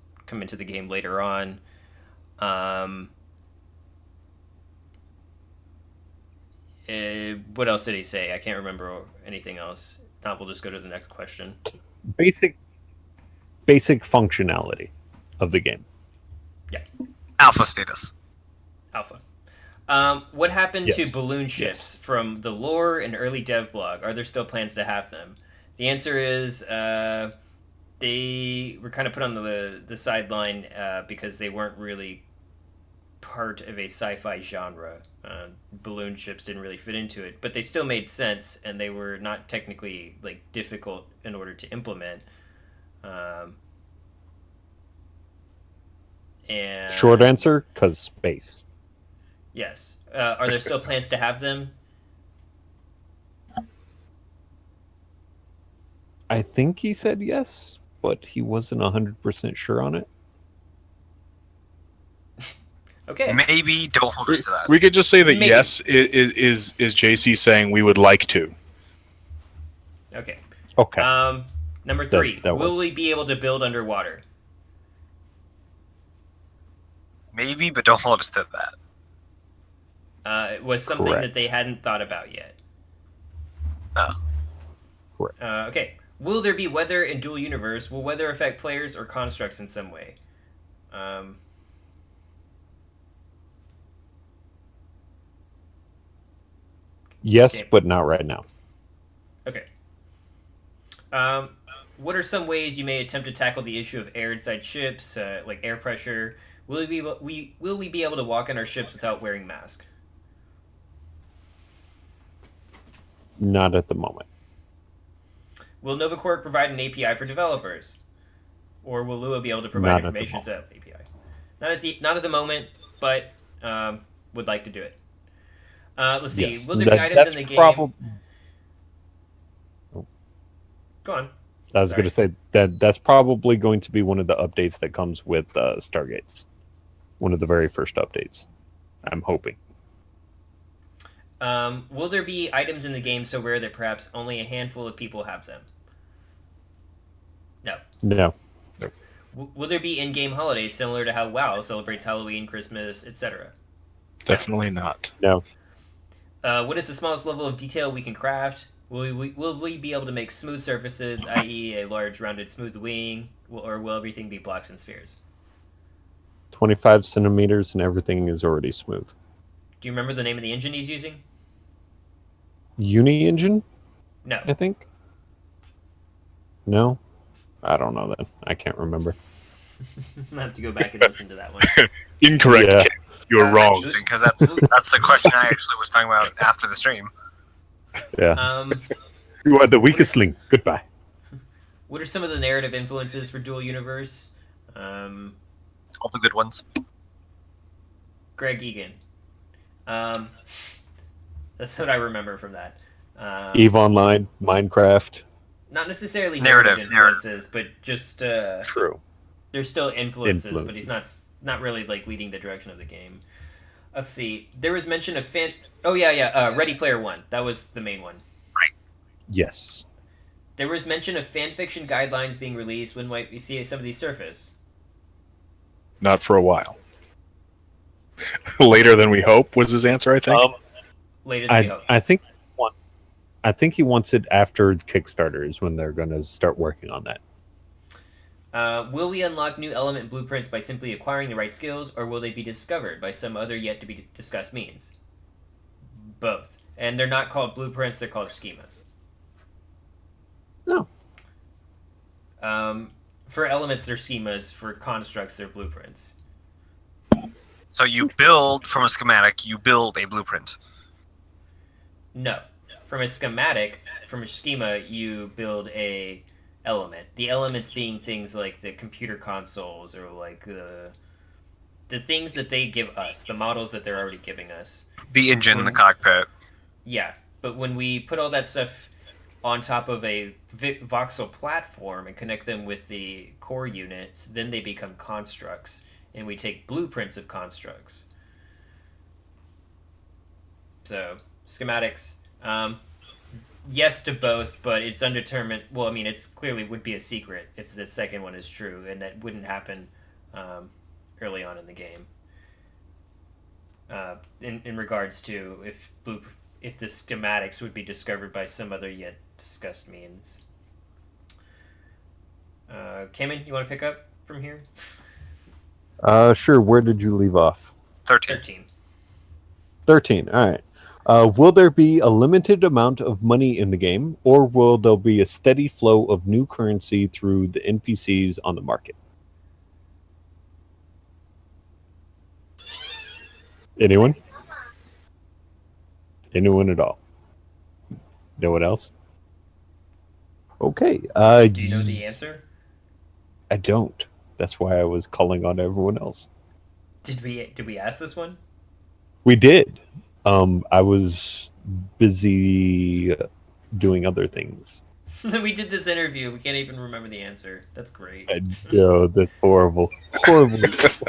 into the game later on. What else did he say? I can't remember anything else. Now we'll just go to the next question. Basic functionality of the game. Alpha status. Alpha. What happened to Yes. balloon ships from the lore and early dev blog? Are there still plans to have them? The answer is they were kind of put on the sideline because they weren't really part of a sci-fi genre. Balloon ships didn't really fit into it, but they still made sense, and they were not technically difficult in order to implement. And Short answer, because space. yes. Are there still plans to have them? I think he said yes, but he wasn't 100% sure on it. Okay. Maybe don't hold us to that. we could just say that Maybe. yes is JC saying we would like to. Okay. Okay. Number 3. that Will we works. be able to build underwater? Maybe, but don't hold us to that. It was something that Correct. they hadn't thought about yet. Oh. Correct. Okay. Will there be weather in Dual Universe? Will weather affect players or constructs in some way? Yes, Okay. but not right now. Okay. What are some ways you may attempt to tackle the issue of air inside ships, like air pressure? Will we be able to walk in our ships without wearing masks? Not at the moment. Will Novacorp provide an API for developers, or will Lua be able to provide Not at the information to that API? Not at the moment, but would like to do it. Let's see. Yes, Will there be items in the game? Go on. I was Sorry. going to say that's probably going to be one of the updates that comes with Stargates. One of the very first updates. I'm hoping. Will there be items in the game so rare that perhaps only a handful of people have them? No. No. Will there be in-game holidays similar to how WoW celebrates Halloween, Christmas, etc.? Definitely not. No. What is the smallest level of detail we can craft? Will we be able to make smooth surfaces, i.e. a large rounded smooth wing, or will everything be blocks and spheres? 25 centimeters and everything is already smooth. Do you remember the name of the engine he's using? Uni engine, No. I think. No? I don't know then. I can't remember. I'll have to go back and listen to that one. Incorrect. Yeah. You're wrong. Because that's the question I actually was talking about after the stream. Yeah. You are the weakest link. Goodbye. What are some of the narrative influences for Dual Universe? All the good ones. Greg Egan. That's what I remember from that. EVE Online, Minecraft. Not necessarily Narrative. influences, but just True. there's still influences, but he's not really like leading the direction of the game. Let's see. There was mention of fan. Oh yeah. Ready Player One. That was the main one. Yes. There was mention of fan fiction guidelines being released. When might we see some of these surface? Not for a while. Later than we hope was his answer, I think. Later than we hope. I think he wants it after Kickstarter is when they're going to start working on that. Will we unlock new element blueprints by simply acquiring the right skills, or will they be discovered by some other yet to be discussed means? Both. And they're not called blueprints, they're called schemas. No. For elements, they're schemas. For constructs, they're blueprints. So you build from a schematic, you build a blueprint. No. From a schema, you build a element. The elements being things like the computer consoles or like the things that they give us, the models that they're already giving us. The engine, the cockpit. Yeah, but when we put all that stuff on top of a voxel platform and connect them with the core units, then they become constructs, and we take blueprints of constructs. So, schematics, yes to both, but it's undetermined. Well, I mean, it's clearly would be a secret if the second one is true, and that wouldn't happen early on in the game. In regards to if the schematics would be discovered by some other yet discussed means. Kamen, you want to pick up from here? Sure. Where did you leave off? 13. 13. All right. Will there be a limited amount of money in the game, or will there be a steady flow of new currency through the NPCs on the market? Anyone? Anyone at all? No one else? Okay. Do you know the answer? I don't. That's why I was calling on everyone else. Did we ask this one? We did. I was busy doing other things. We did this interview. We can't even remember the answer. That's great. I know, that's horrible. Horrible.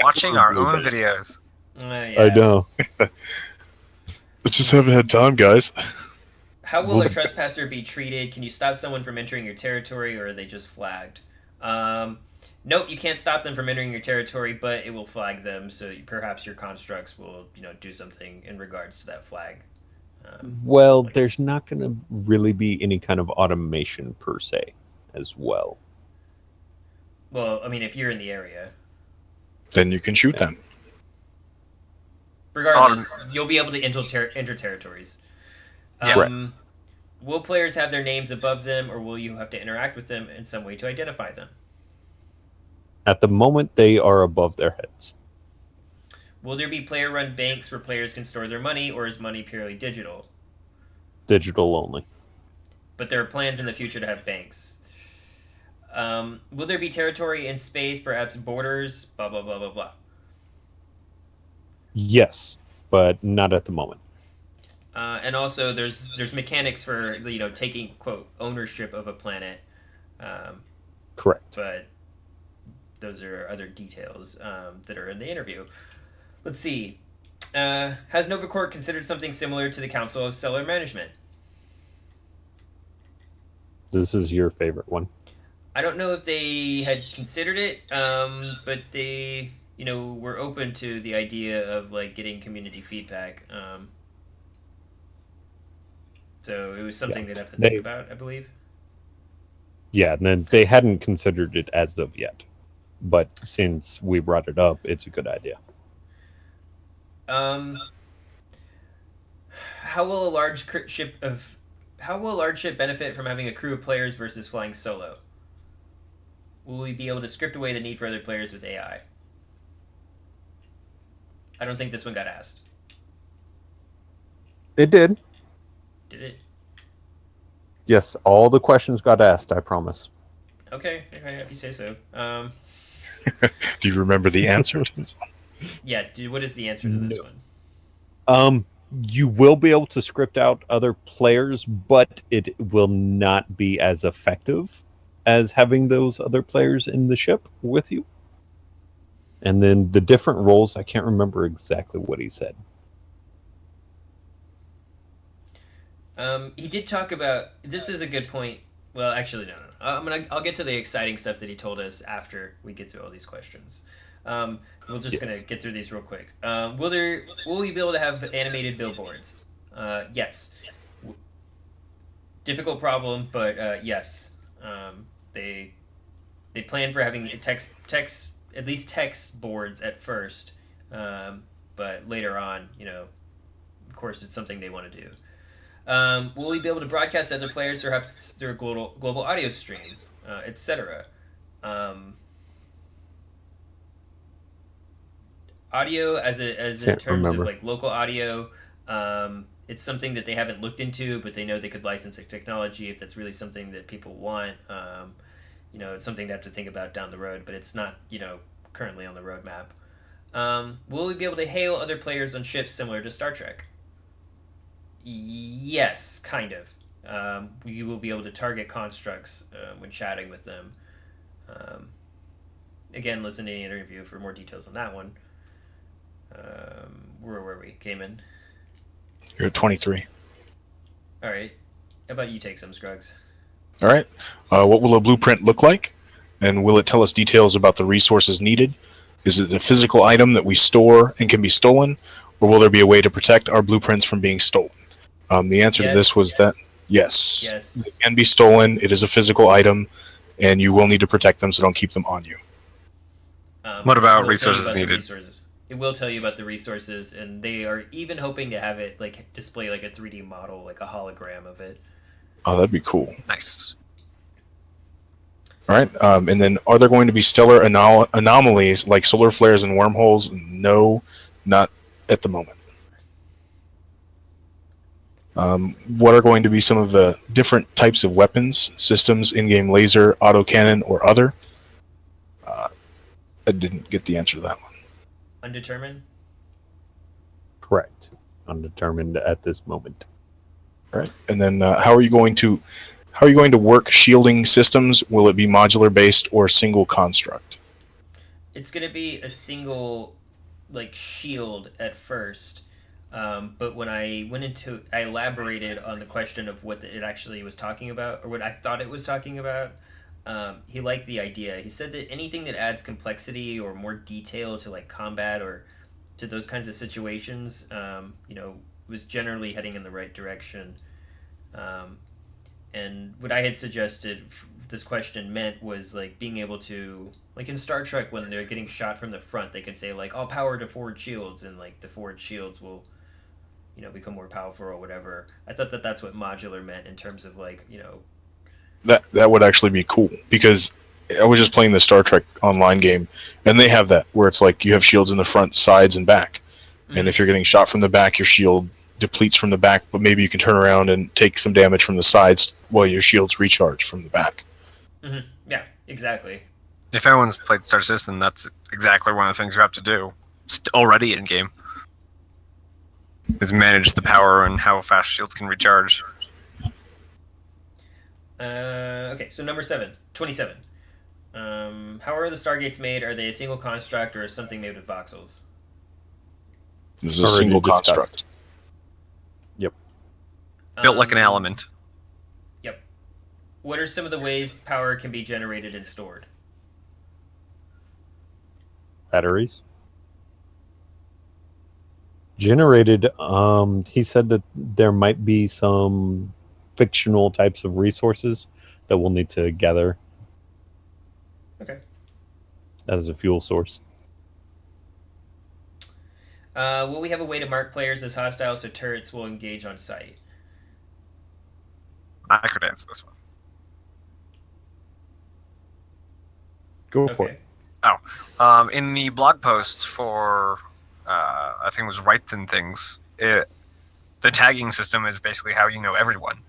Watching our own videos. Yeah. I know. I just haven't had time, guys. How will a trespasser be treated? Can you stop someone from entering your territory, or are they just flagged? Nope, you can't stop them from entering your territory, but it will flag them. So perhaps your constructs will, do something in regards to that flag. Well, there's not going to really be any kind of automation per se, as well. Well, I mean, if you're in the area, Then you can shoot them. regardless, you'll be able to enter territories. Um, will players have their names above them, or will you have to interact with them in some way to identify them? At the moment, they are above their heads. Will there be player-run banks where players can store their money, or is money purely digital? Digital only. But there are plans in the future to have banks. Will there be territory in space, perhaps borders, blah, blah, blah, blah, blah? Yes, but not at the moment. And also, there's mechanics for taking quote ownership of a planet, Correct. but those are other details that are in the interview. Let's see. Has Novacorp considered something similar to the Council of Stellar Management? This is your favorite one. I don't know if they had considered it, but they were open to the idea of like getting community feedback. So it was something they'd have to think about, I believe. Yeah, and then they hadn't considered it as of yet. But since we brought it up, it's a good idea. How will a large ship benefit from having a crew of players versus flying solo? Will we be able to script away the need for other players with AI? I don't think this one got asked. It did. Did it? Yes, all the questions got asked, I promise. Okay, if you say so. Do you remember the answer to this one? Yeah, what is the answer to this one? You will be able to script out other players, but it will not be as effective as having those other players in the ship with you. And then the different roles, I can't remember exactly what he said. He did talk about, this is a good point. Well, actually, no. I'll get to the exciting stuff that he told us after we get through all these questions. We're just gonna get through these real quick. Will we be able to have animated billboards? Yes. Difficult problem, but yes. They plan for having at least text boards at first, but later on, of course, it's something they want to do. Will we be able to broadcast to other players or have through a global audio stream, etc.? Audio in terms of like local audio, it's something that they haven't looked into, but they know they could license the technology if that's really something that people want. It's something to have to think about down the road, but it's not currently on the roadmap. Will we be able to hail other players on ships similar to Star Trek? Yes, kind of. We will be able to target constructs when chatting with them. Again, listen to the interview for more details on that one. Where were we? Came in. You're at 23. All right. How about you take some, Scruggs? All right. What will a blueprint look like? And will it tell us details about the resources needed? Is it a physical item that we store and can be stolen? Or will there be a way to protect our blueprints from being stolen? The answer to this was that yes. They can be stolen. It is a physical item, and you will need to protect them, so don't keep them on you. What about resources needed? It will tell you about the resources, and they are even hoping to have it like display like a 3D model, like a hologram of it. Oh, that'd be cool. Nice. All right, and then are there going to be stellar anomalies like solar flares and wormholes? No, not at the moment. What are going to be some of the different types of weapons, systems, in-game laser, autocannon, or other? I didn't get the answer to that one. Undetermined? Correct. Undetermined at this moment. All right. And then how are you going to work shielding systems? Will it be modular based or single construct? It's going to be a single like shield at first. But when I elaborated on the question of what it actually was talking about, or what I thought it was talking about, he liked the idea. He said that anything that adds complexity or more detail to like combat or to those kinds of situations, was generally heading in the right direction. And what I had suggested this question meant was like being able to, like in Star Trek when they're getting shot from the front, they can say like, "I'll power to forward shields," and like the forward shields will become more powerful or whatever. I thought that that's what modular meant in terms of like, That would actually be cool, because I was just playing the Star Trek online game, and they have that where it's like you have shields in the front, sides, and back. And if you're getting shot from the back, your shield depletes from the back, but maybe you can turn around and take some damage from the sides while your shields recharge from the back. Yeah, exactly. If anyone's played Star Citizen, that's exactly one of the things you have to do. It's already in game. Is manage the power and how fast shields can recharge. Okay, so number 27. How are the Stargates made? Are they a single construct or something made with voxels? This is a single construct. Yep. Built like an element. Yep. What are some of the ways power can be generated and stored? Batteries. Generated, he said that there might be some fictional types of resources that we'll need to gather Okay. as a fuel source. Will we have a way to mark players as hostile so turrets will engage on sight? I could answer this one. Go for it. In the blog posts for, I think it was Rights and Things, the tagging system is basically how you know everyone,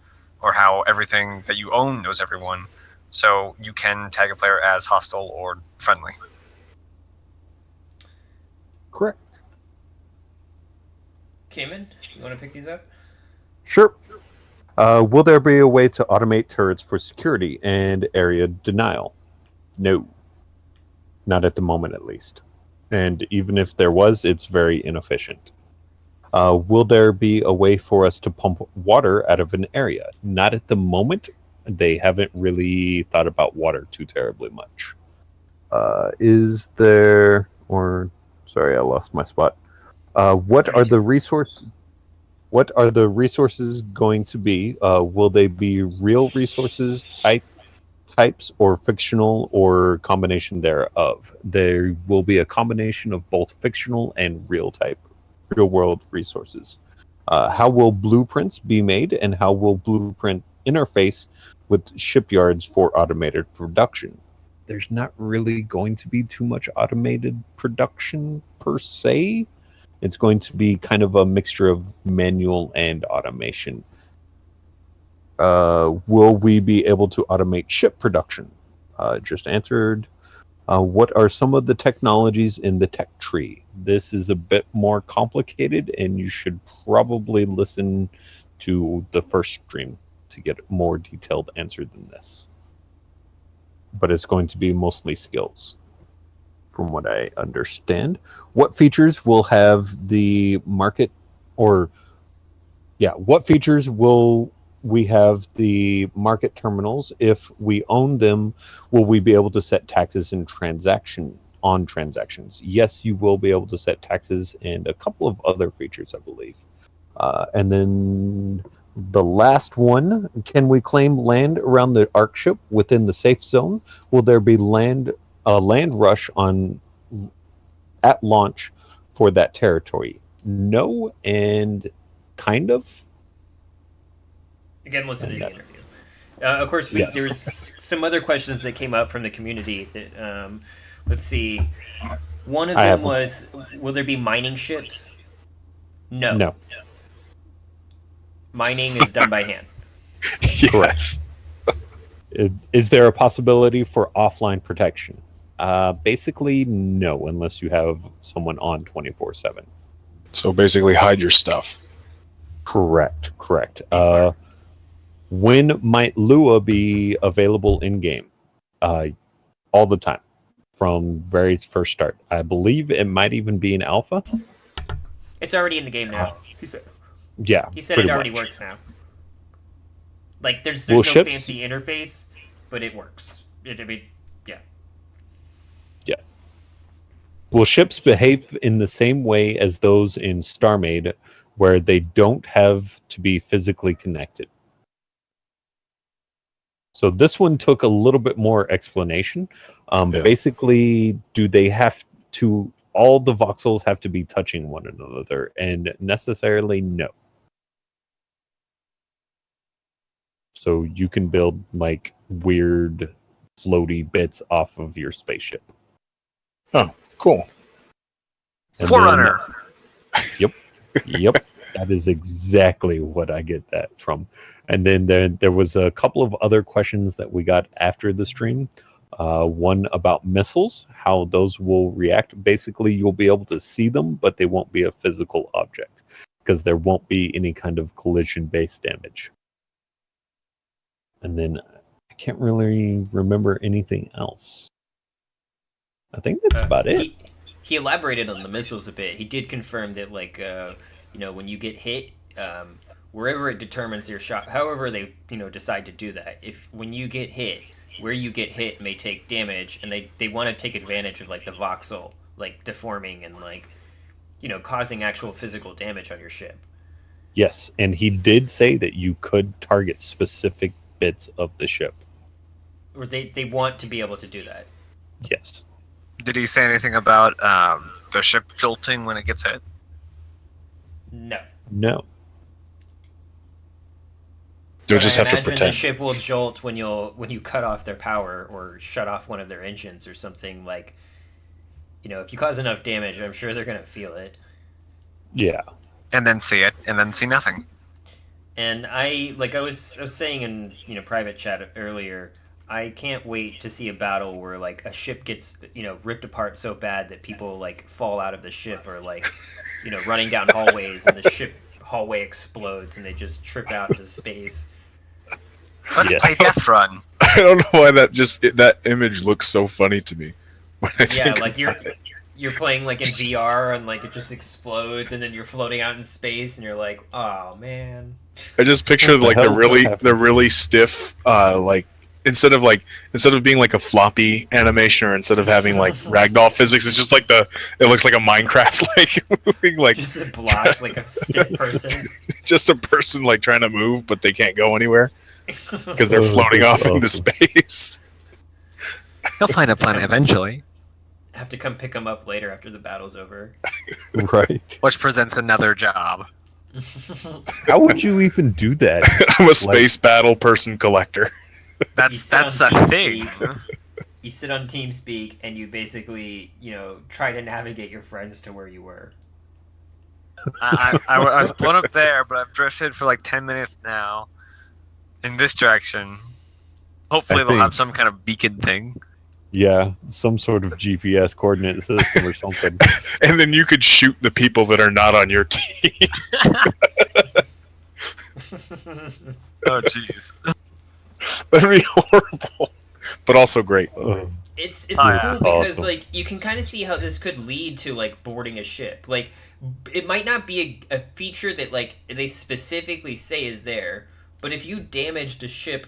or how everything that you own knows everyone. So you can tag a player as hostile or friendly. Correct. Cayman, you want to pick these up? Sure. Will there be a way to automate turrets for security and area denial? No. Not at the moment, at least. And even if there was, it's very inefficient. Will there be a way for us to pump water out of an area? Not at the moment. They haven't really thought about water too terribly much. Is there... or... sorry, I lost my spot. What are the resources? What are the resources going to be? Will they be real resources types or fictional or combination thereof? There will be a combination of both fictional and real world resources. How will blueprints be made, and how will blueprint interface with shipyards for automated production? There's not really going to be too much automated production per se. It's going to be kind of a mixture of manual and automation. Will we be able to automate ship production? Just answered. What are some of the technologies in the tech tree? This is a bit more complicated, and you should probably listen to the first stream to get a more detailed answer than this. But it's going to be mostly skills, from what I understand. What features will have the market, what features will we have the market terminals? If we own them, will we be able to set taxes and transactions? Yes, you will be able to set taxes and a couple of other features, I believe. And then the last one, can we claim land around the Ark ship within the safe zone? Will there be land rush at launch for that territory? No, and kind of. Again, listen to the interview. Of course, there's some other questions that came up from the community. That let's see. One of them was, will there be mining ships? No. Mining is done by hand. Yes. Is there a possibility for offline protection? Basically, no, unless you have someone on 24/7. So basically, hide your stuff. Correct. When might Lua be available in game? All the time, from very first start. I believe it might even be in alpha. It's already in the game now. He said it already works now. Like there's no fancy interface, but it works. Yeah. Will ships behave in the same way as those in StarMade, where they don't have to be physically connected? So this one took a little bit more explanation. Basically, do they have to, all the voxels have to be touching one another? And necessarily no. So you can build like weird floaty bits off of your spaceship. Oh, cool. And Forerunner. Yep, that is exactly what I get that from. And then there was a couple of other questions that we got after the stream. One about missiles, how those will react. Basically, you'll be able to see them, but they won't be a physical object because there won't be any kind of collision-based damage. And then I can't really remember anything else. I think that's about it. He elaborated on the missiles a bit. He did confirm that, like, when you get hit, wherever it determines your shot, however they, decide to do that. If when you get hit, where you get hit may take damage, and they want to take advantage of like the voxel, like deforming and like, causing actual physical damage on your ship. Yes, and he did say that you could target specific bits of the ship. Or they want to be able to do that. Yes. Did he say anything about the ship jolting when it gets hit? No. No. You'll But just I have to imagine pretend. the ship will jolt when you cut off their power or shut off one of their engines or something. Like, if you cause enough damage, I'm sure they're gonna feel it. Yeah. And then see it, and then see nothing. And I was saying in private chat earlier, I can't wait to see a battle where like a ship gets ripped apart so bad that people like fall out of the ship or like running down hallways and the ship hallway explodes and they just trip out into space. Let's Yeah. play Death Run. I don't know why that image looks so funny to me. When I Yeah, think like you're playing like in VR and like it just explodes and then you're floating out in space and you're like, oh man. I just picture What like the the hell the really stiff like instead of being like a floppy animation or instead of having like ragdoll physics, it's just like it looks like a Minecraft like moving like Just a block, like a stiff person. just a person like trying to move but they can't go anywhere because they're floating off into space. He'll find a planet eventually, Have to come pick them up later after the battle's over. Right. which presents another job. How would you even do that? I'm a space battle person collector. That's You sit a on thing. TeamSpeak. You sit on TeamSpeak and you basically, try to navigate your friends to where you were. I was blown up there, but I've drifted for like 10 minutes now in this direction. Hopefully, they'll have some kind of beacon thing. Yeah, some sort of GPS coordinate system or something. And then you could shoot the people that are not on your team. Oh, jeez. That'd be horrible, but also great. It's Oh, cool yeah. because Awesome. like you can kind of see how this could lead to like boarding a ship. Like it might not be a feature that like they specifically say is there, but if you damaged a ship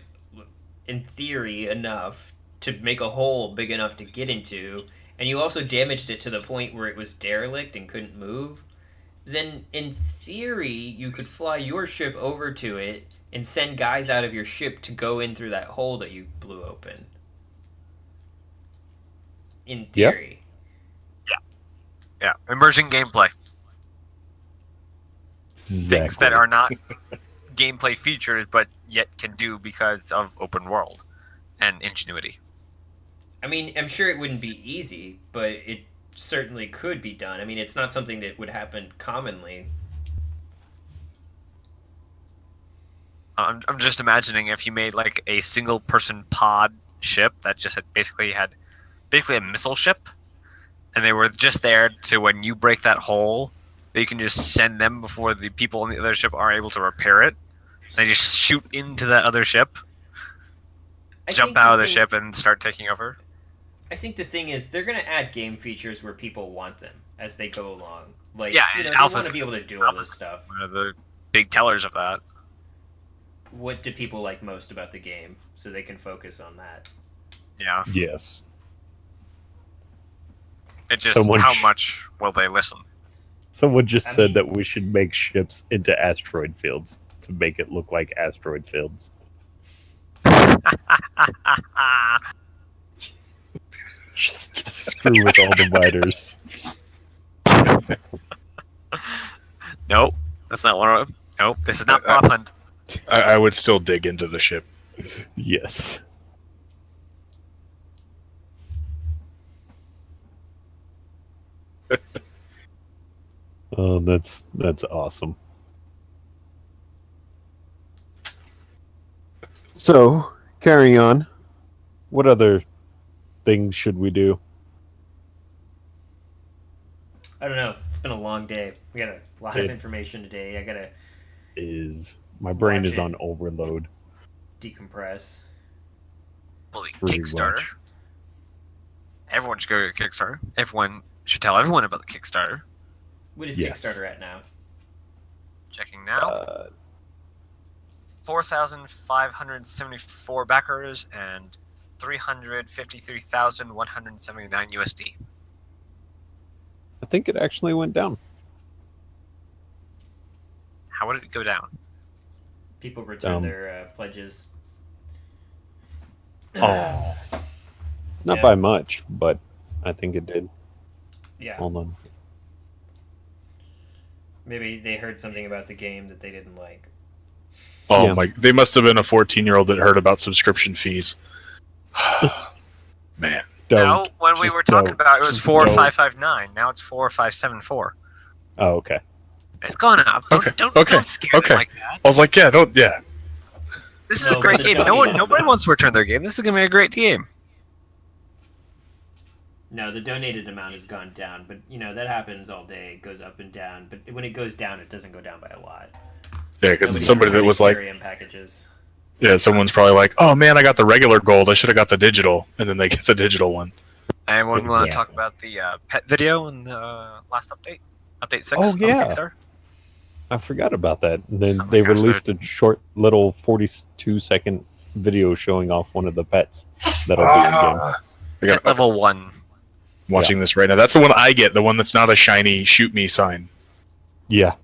in theory enough to make a hole big enough to get into, and you also damaged it to the point where it was derelict and couldn't move, then in theory you could fly your ship over to it and send guys out of your ship to go in through that hole that you blew open. In theory. Yeah, emerging gameplay. Things that are not gameplay features, but yet can do because of open world and ingenuity. I mean, I'm sure it wouldn't be easy, but it certainly could be done. I mean, it's not something that would happen commonly. I'm just imagining if you made like a single person pod ship that just had basically a missile ship, and they were just there to when you break that hole, that you can just send them before the people on the other ship are able to repair it. They just shoot into that other ship, jump out of the ship, and start taking over. I think the thing is, they're going to add game features where people want them as they go along. Like, Yeah, they and want Alpha's- to be able to do all this stuff. One of the big tellers of that. What do people like most about the game so they can focus on that? Yeah, Yes. it just Someone how much will they listen? Someone just I said mean- that we should make ships into asteroid fields to make it look like asteroid fields. Just screw with all the biters. Nope, that's not one of them. Nope, this is not prop hunt. I would still dig into the ship. Yes. Oh, that's awesome. So, carrying on, what other things should we do? I don't know. It's been a long day. We got a lot of It- information today. I gotta My brain Watch is it. on overload. decompress. Well, Pretty Kickstarter. much. Everyone should go to Kickstarter. Everyone should tell everyone about the Kickstarter. What is Yes. Kickstarter at now? Checking now. 4,574 backers and 353,179 USD. I think it actually went down. How would it go down? People return Um, their pledges. Oh, not Yeah. by much, but I think it did. Yeah. Hold on. Maybe they heard something about the game that they didn't like. Oh Yeah. my! They must have been a 14-year-old that heard about subscription fees. Man, Now, Don't. when we Just were talking don't. about it was Just 4,559. Now it's 4,574. Oh, okay. It's going up. Don't, Okay, don't, okay, don't scare okay. them like that. I was like, yeah, don't, yeah. This is No, a great but game. the Nobody wants to return their game. This is going to be a great game. No, the donated amount has gone down, but that happens all day. It goes up and down, but when it goes down, it doesn't go down by a lot. Yeah, because Nobody it's somebody that ever was tried like, Ethereum packages. yeah, someone's probably like, oh man, I got the regular gold. I should have got the digital, and then they get the digital one. Anyone want Yeah. to talk about the pet video in the last update? Update 6 Oh, on yeah. Kickstarter? I forgot about that. And then Oh my they gosh, released a short little 42-second video showing off one of the pets that'll be in game. I got Pet level 1. watching this right now. That's the one I get. The one that's not a shiny shoot me sign. Yeah.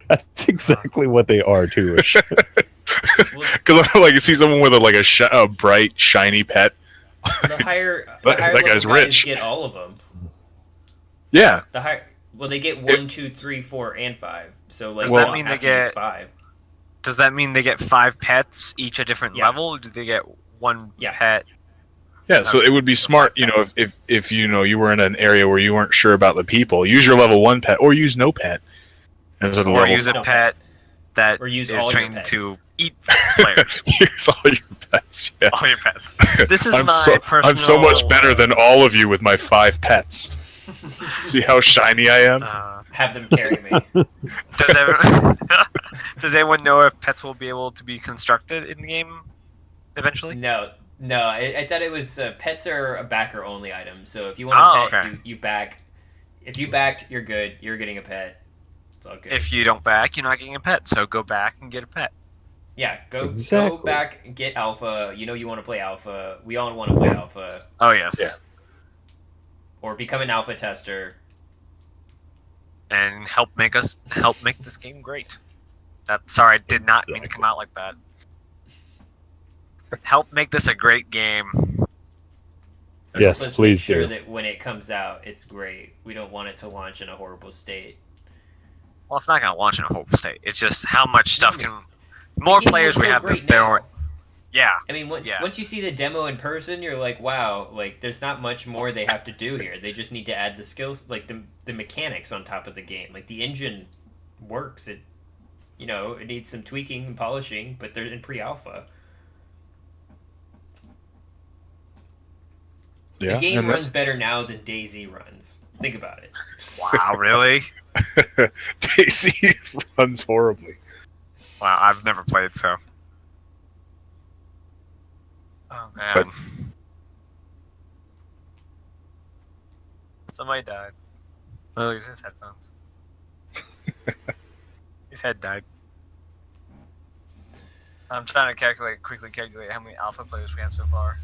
That's exactly what they are too. Because I like see someone with a bright shiny pet. The higher, That higher guy's level guys rich. get all of them. Yeah, The higher, well, they get 1, 2, 3, 4, and 5. So like, Does that you mean have they to use get- 5? Does that mean they get 5 pets, each a different Yeah. level? Or do they get one Yeah. pet? yeah. So it would be smart, if you were in an area where you weren't sure about the people, use your level 1 pet or use no pet. Instead of Or level use a No pet that Or use is all your trained pets. to eat players. use all your pets. Yeah. All your pets. This is I'm my personal... I'm so much better than all of you with my 5 pets. See how shiny I am? Have them carry me. Does anyone know if pets will be able to be constructed in the game eventually? No. I thought it was pets are a backer only item. So if you want Oh, a pet, okay. you back. If you backed, you're good. You're getting a pet. It's all good. If you don't back, you're not getting a pet. So go back and get a pet. Yeah, go Exactly. back and get alpha. You want to play alpha. We all want to play alpha. Oh yes. Yeah. Or become an alpha tester. And help make this game great. Sorry, I did not mean to come out like that. Help make this a great game. Yes, Let's please make sure do. that when it comes out, it's great. We don't want it to launch in a horrible state. Well, it's not going to launch in a horrible state. It's just how much stuff can. More The game players looks we so have, the great better. now. Yeah. I mean, once Yeah. once you see the demo in person, you're like, wow, like there's not much more they have to do here. They just need to add the skills, like the mechanics on top of the game. Like the engine works. It needs some tweaking and polishing, but they're in pre-alpha. Yeah, The game and runs better now than DayZ runs. Think about it. Wow, really? JC runs horribly. Wow, I've never played, so. Oh, man. But- Somebody died. Oh, it's his headphones. His head died. I'm trying to quickly calculate how many alpha players we have so far.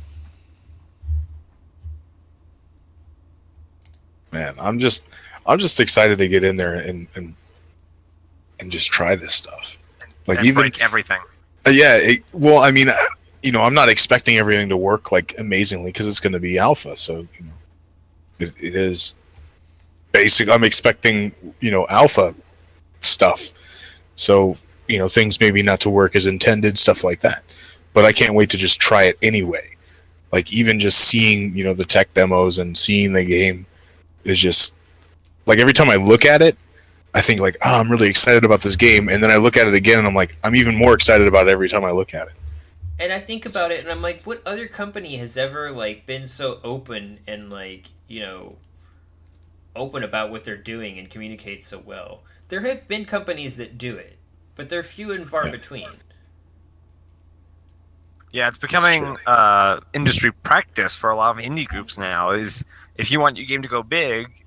Man, I'm just excited to get in there and just try this stuff. Like And even break everything. well, I mean, I'm not expecting everything to work like amazingly because it's going to be alpha. So it is basic. I'm expecting alpha stuff. So things maybe not to work as intended, stuff like that. But I can't wait to just try it anyway. Like, even just seeing, the tech demos and seeing the game is just, like, every time I look at it, I think, like, oh, I'm really excited about this game. And then I look at it again, and I'm like, I'm even more excited about it every time I look at it. And I think about it, and I'm like, what other company has ever, like, been so open and, like, open about what they're doing and communicate so well? There have been companies that do it, but they're few and far between. Yeah, it's becoming industry practice for a lot of indie groups now. Is if you want your game to go big,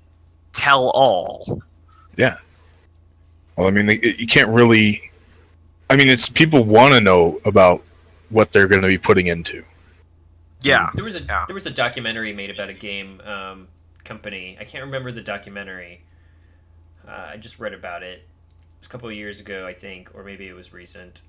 tell all. Yeah. Well, I mean, you can't really. I mean, it's people want to know about what they're going to be putting into. Yeah. There was a documentary made about a game company. I can't remember the documentary. I just read about it. It was a couple of years ago, I think, or maybe it was recent.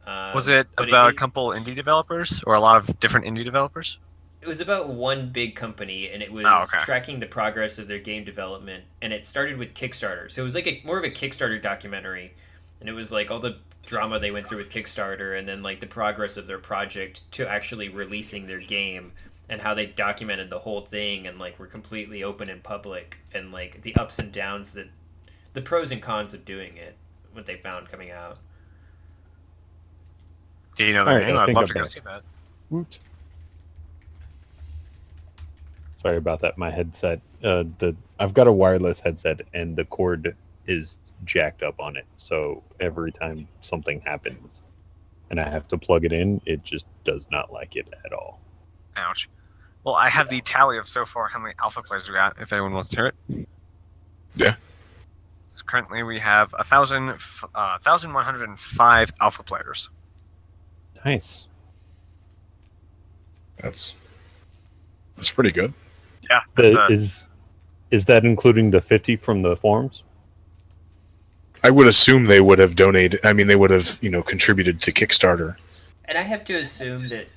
Was it about a couple indie developers or a lot of different indie developers? It was about one big company, and it was tracking the progress of their game development. And it started with Kickstarter, so it was like more of a Kickstarter documentary, and it was like all the drama they went through with Kickstarter, and then like the progress of their project to actually releasing their game, and how they documented the whole thing, and like were completely open and public, and like the ups and downs, the pros and cons of doing it, what they found coming out. Do you know the name? I'd love to go see that. Woot. Sorry about that. My headset. I've got a wireless headset, and the cord is jacked up on it. So every time something happens, and I have to plug it in, it just does not like it at all. Ouch. Well, I have the tally of so far how many alpha players we got. If anyone wants to hear it. Yeah. So currently we have 1,105 alpha players. Nice. That's pretty good. Yeah. Is that including the 50 from the forums? I would assume they would have donated. I mean, they would have, contributed to Kickstarter. And I have to assume that,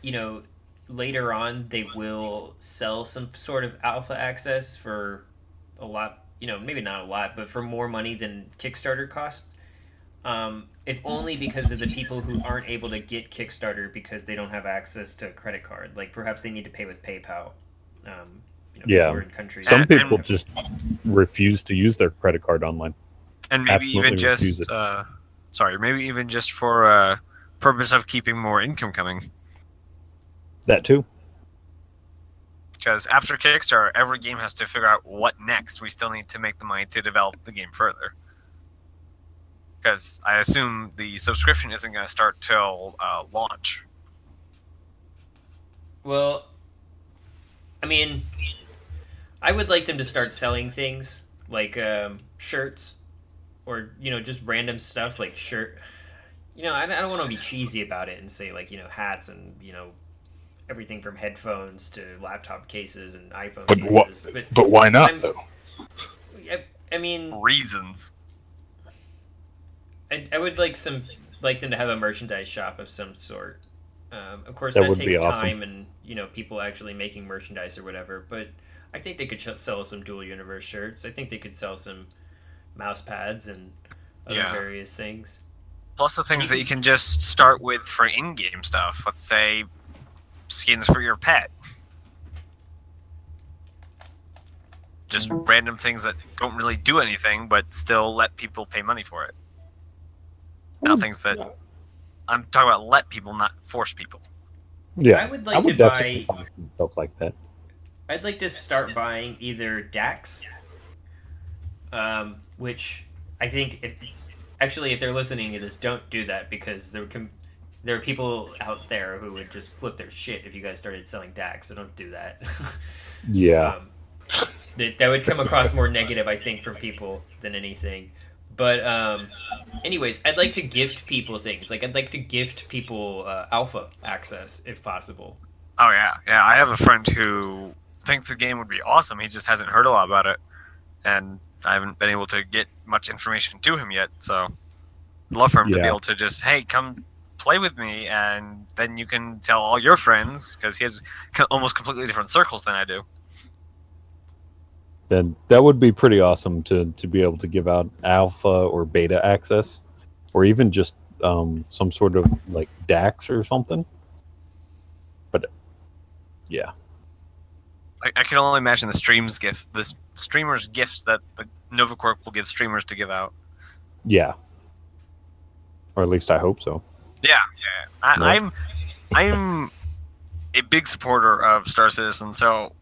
later on they will sell some sort of alpha access for a lot, maybe not a lot, but for more money than Kickstarter cost. If only because of the people who aren't able to get Kickstarter because they don't have access to a credit card. Like, perhaps they need to pay with PayPal. Yeah. In countries. Some people just refuse to use their credit card online. And maybe Absolutely even just, maybe even just for purpose of keeping more income coming. That too. Because after Kickstarter, every game has to figure out what next. We still need to make the money to develop the game further. Because I assume the subscription isn't going to start till launch. Well, I mean, I would like them to start selling things like shirts, or just random stuff like shirt. I don't want to be cheesy about it and say like hats and everything from headphones to laptop cases and iPhone cases. But why not though? I mean, reasons. I would like them to have a merchandise shop of some sort. Of course, That that would takes be awesome. time and people actually making merchandise or whatever. But I think they could sell some Dual Universe shirts. I think they could sell some mouse pads and other various things. Plus the things that you can just start with for in-game stuff. Let's say skins for your pet. Just random things that don't really do anything, but still let people pay money for it. Not things that I'm talking about. Let people, not force people. Yeah, I would like to definitely buy find stuff like that. I'd like to start buying either DAX, which I think if they're listening to this, don't do that, because there are people out there who would just flip their shit if you guys started selling DAX. So don't do that. Yeah. That would come across more negative, I think, from people than anything. But anyways, I'd like to gift people things. Like, I'd like to gift people alpha access if possible. Oh yeah. I have a friend who thinks the game would be awesome. He just hasn't heard a lot about it, and I haven't been able to get much information to him yet. So, I'd love for him to be able to just, hey, come play with me, and then you can tell all your friends, because he has almost completely different circles than I do. Then that would be pretty awesome to be able to give out alpha or beta access, or even just some sort of like DAX or something. But yeah, I can only imagine the streamers' gifts that the Nova Corp will give streamers to give out. yeah, or at least I hope so. Yeah. No. I'm a big supporter of Star Citizen, so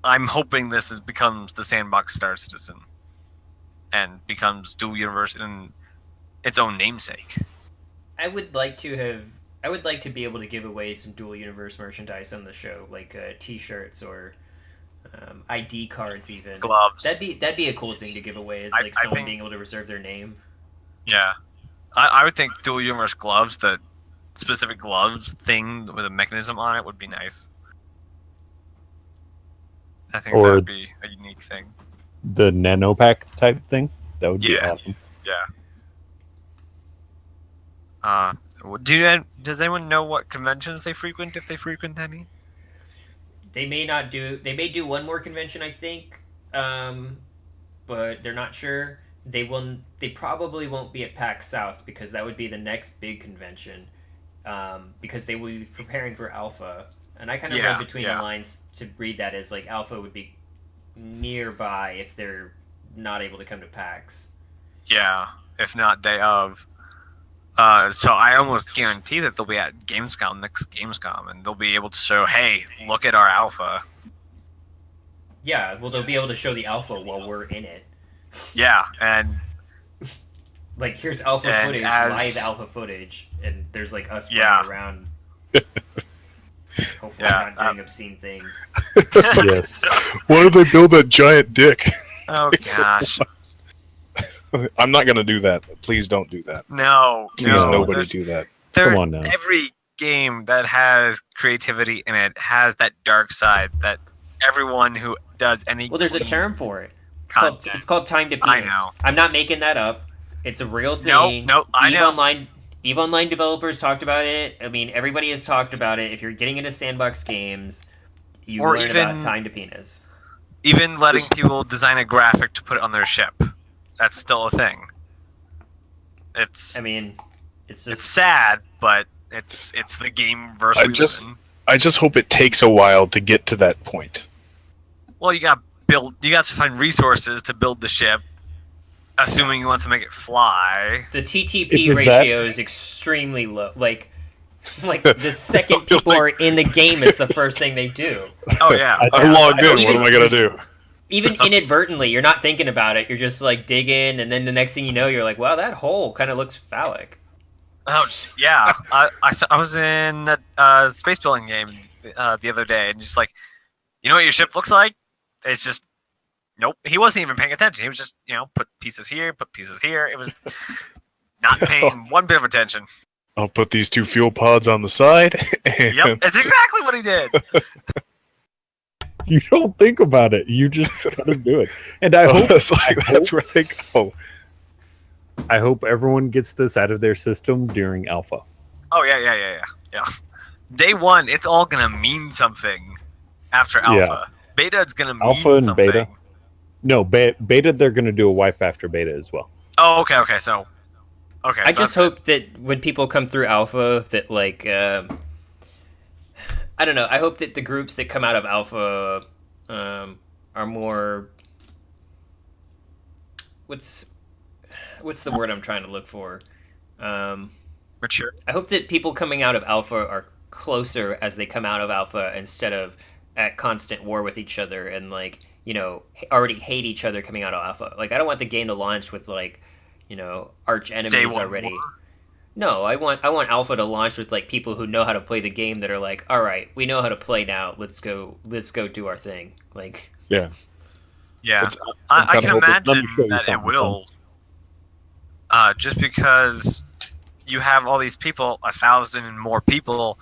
I'm hoping this becomes the sandbox Star Citizen and becomes dual universe in its own namesake. I would like to be able to give away some dual universe merchandise on the show, like T-shirts or ID cards, even Gloves. That'd be a cool thing to give away. Is like someone being able to reserve their name. Yeah, I would think dual universe gloves, the specific gloves thing with a mechanism on it, would be nice. I think Or- that'd be a unique thing. The nanopack type thing, that would be Yeah. awesome. Does anyone know what conventions they frequent, if they frequent any? They may not do. They may do one more convention, I think, but they're not sure. They will. They probably won't be at PAX South because that would be the next big convention. Because they will be preparing for Alpha, and I kind of read between the lines to read that as like Alpha would be nearby if they're not able to come to PAX. Yeah, if not day of. So I almost guarantee that they'll be at Gamescom, next Gamescom, and they'll be able to show, hey, look at our Alpha. Yeah, well, they'll be able to show the Alpha while we're in it. Yeah, and like here's Alpha footage, live Alpha footage, and there's like us running around. Hopefully, not doing obscene things. Yes. Why did they build that giant dick? Oh gosh. I'm not gonna do that. Please don't do that. No, Please, no, nobody do that. Come on now. Every game that has creativity in it has that dark side that everyone who does any there's a term for it. content. It's called time to penis. I know. I'm not making that up. It's a real thing. No, I know. EVE Online developers talked about it. I mean, everybody has talked about it. If you're getting into sandbox games, you learn about time to penis. Even letting people design a graphic to put it on their ship. That's still a thing. It's. I mean, it's sad, but it's the game verse we live in. I just hope it takes a while to get to that point. Well, you got to find resources to build the ship, assuming you want to make it fly. The TTP ratio is extremely low. Like the second people are in the game, it's the first thing they do. Oh yeah, I'm logged in. What am I gonna do? Even inadvertently, you're not thinking about it. You're just like digging, and then the next thing you know, you're like, "Wow, that hole kind of looks phallic." Oh yeah, I was in a space building game the other day, and just like, you know what your ship looks like? It's just nope. He wasn't even paying attention. He was just put pieces here, put pieces here. It was not paying one bit of attention. I'll put these 2 fuel pods on the side. Yep, that's exactly what he did. You don't think about it. You just gotta do it. And I hope that's where they go. I hope everyone gets this out of their system during Alpha. Oh yeah. Day one, it's all gonna mean something. After Alpha, Beta, it's gonna mean Alpha and something. Beta. No, Beta. They're gonna do a wipe after Beta as well. Oh, okay. So, I just hope that when people come through Alpha, that like. I don't know. I hope that the groups that come out of Alpha are more. What's the word I'm trying to look for? Mature. I hope that people coming out of Alpha are closer as they come out of Alpha instead of at constant war with each other and like already hate each other coming out of Alpha. Like I don't want the game to launch with like arch enemies already. War. No, I want Alpha to launch with like people who know how to play the game that are like, all right, we know how to play now. Let's go do our thing. Like yeah. I can imagine that it will. Just because you have all these people, 1,000 and more people,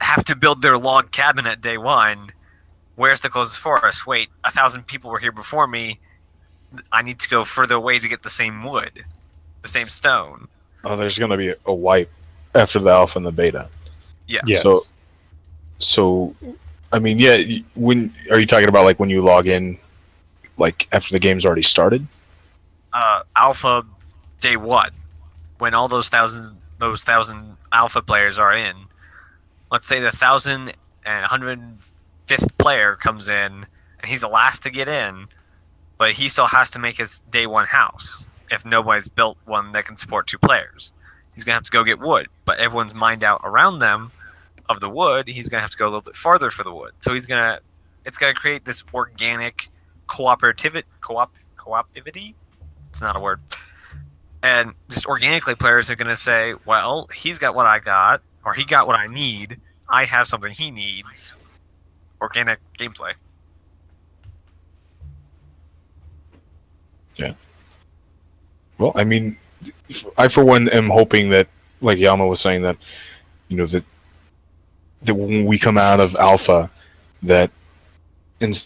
have to build their log cabin at day one. Where's the closest forest? Wait, 1,000 people were here before me. I need to go further away to get the same wood, the same stone. Oh, there's going to be a wipe after the alpha and the beta. Yeah. Yes. So, I mean, yeah. When are you talking about? Like when you log in, like after the game's already started? Alpha day one. when all those thousand alpha players are in, let's say the 1,105th player comes in and he's the last to get in, but he still has to make his day one house. If nobody's built one that can support 2 players, he's gonna have to go get wood. But everyone's mined out around them of the wood. He's gonna have to go a little bit farther for the wood. So it's gonna create this organic cooperativity. It's not a word. And just organically, players are gonna say, "Well, he's got what I got, or he got what I need. I have something he needs." Organic gameplay. Yeah. Well, I mean, I for one am hoping that, like Yama was saying, that that when we come out of alpha, that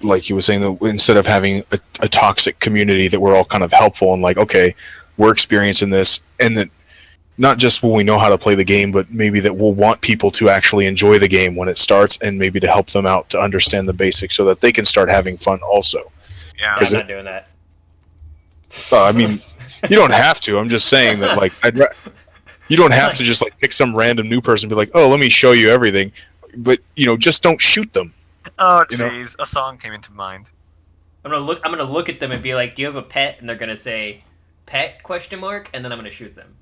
like he was saying, that instead of having a toxic community, that we're all kind of helpful and like, okay, we're experiencing this, and that not just will we know how to play the game, but maybe that we'll want people to actually enjoy the game when it starts, and maybe to help them out to understand the basics so that they can start having fun also. Yeah, I'm not doing that. I mean, you don't have to. I'm just saying that, like, you don't have to just like pick some random new person and be like, "Oh, let me show you everything," but just don't shoot them. Oh, jeez, a song came into mind. I'm gonna look at them and be like, "Do you have a pet?" And they're gonna say, "Pet?" ? And then I'm gonna shoot them.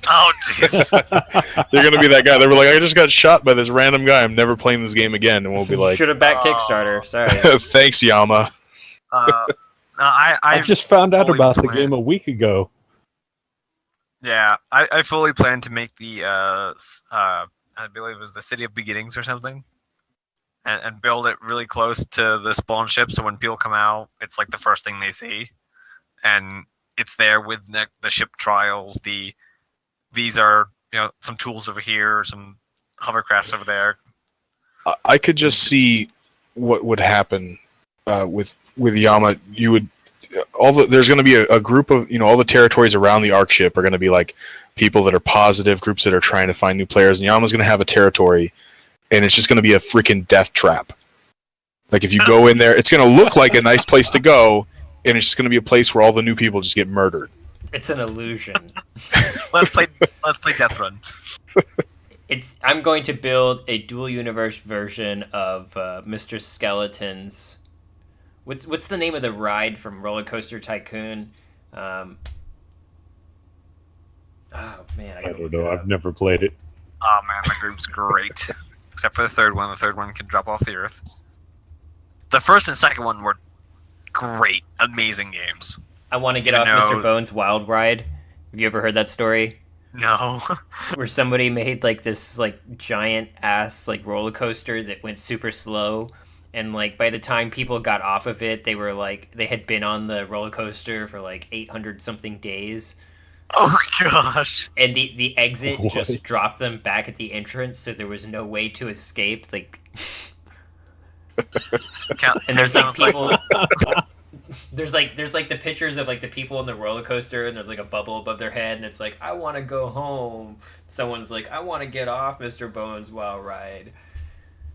Oh, jeez. You're gonna be that guy. They were like, "I just got shot by this random guy. I'm never playing this game again." And we'll be like, "Should have backed Kickstarter." Sorry. Thanks, Yama. I just found out fully about the plan- game a week ago. Yeah, I fully plan to make the I believe it was the City of Beginnings or something, and build it really close to the spawn ship, so when people come out, it's like the first thing they see, and it's there with the ship trials. These are some tools over here, some hovercrafts over there. I could just see what would happen with Yama. You would there's going to be a group of all the territories around the Ark ship are going to be like people that are positive, groups that are trying to find new players, and Yama's going to have a territory, and it's just going to be a freaking death trap. Like if you go in there, it's going to look like a nice place to go, and it's just going to be a place where all the new people just get murdered. It's an illusion. Let's play Death Run. I'm going to build a dual universe version of Mr. Skeleton's. What's the name of the ride from Roller Coaster Tycoon? Oh man, I don't know. I've never played it. Oh man, the group's great. Except for the third one. The third one can drop off the earth. The first and second one were great, amazing games. I want to get off Mr. Bones' Wild Ride. Have you ever heard that story? No. Where somebody made like this like giant ass like roller coaster that went super slow, and like by the time people got off of it, they were like they had been on the roller coaster for like 800 something days. Oh gosh. And the exit What? just dropped them back at the entrance, so there was no way to escape. Like, and there's like people. There's like the pictures of like the people in the roller coaster, and there's like a bubble above their head, and it's like, I want to go home. Someone's like, I want to get off Mr. Bones' Wild Ride.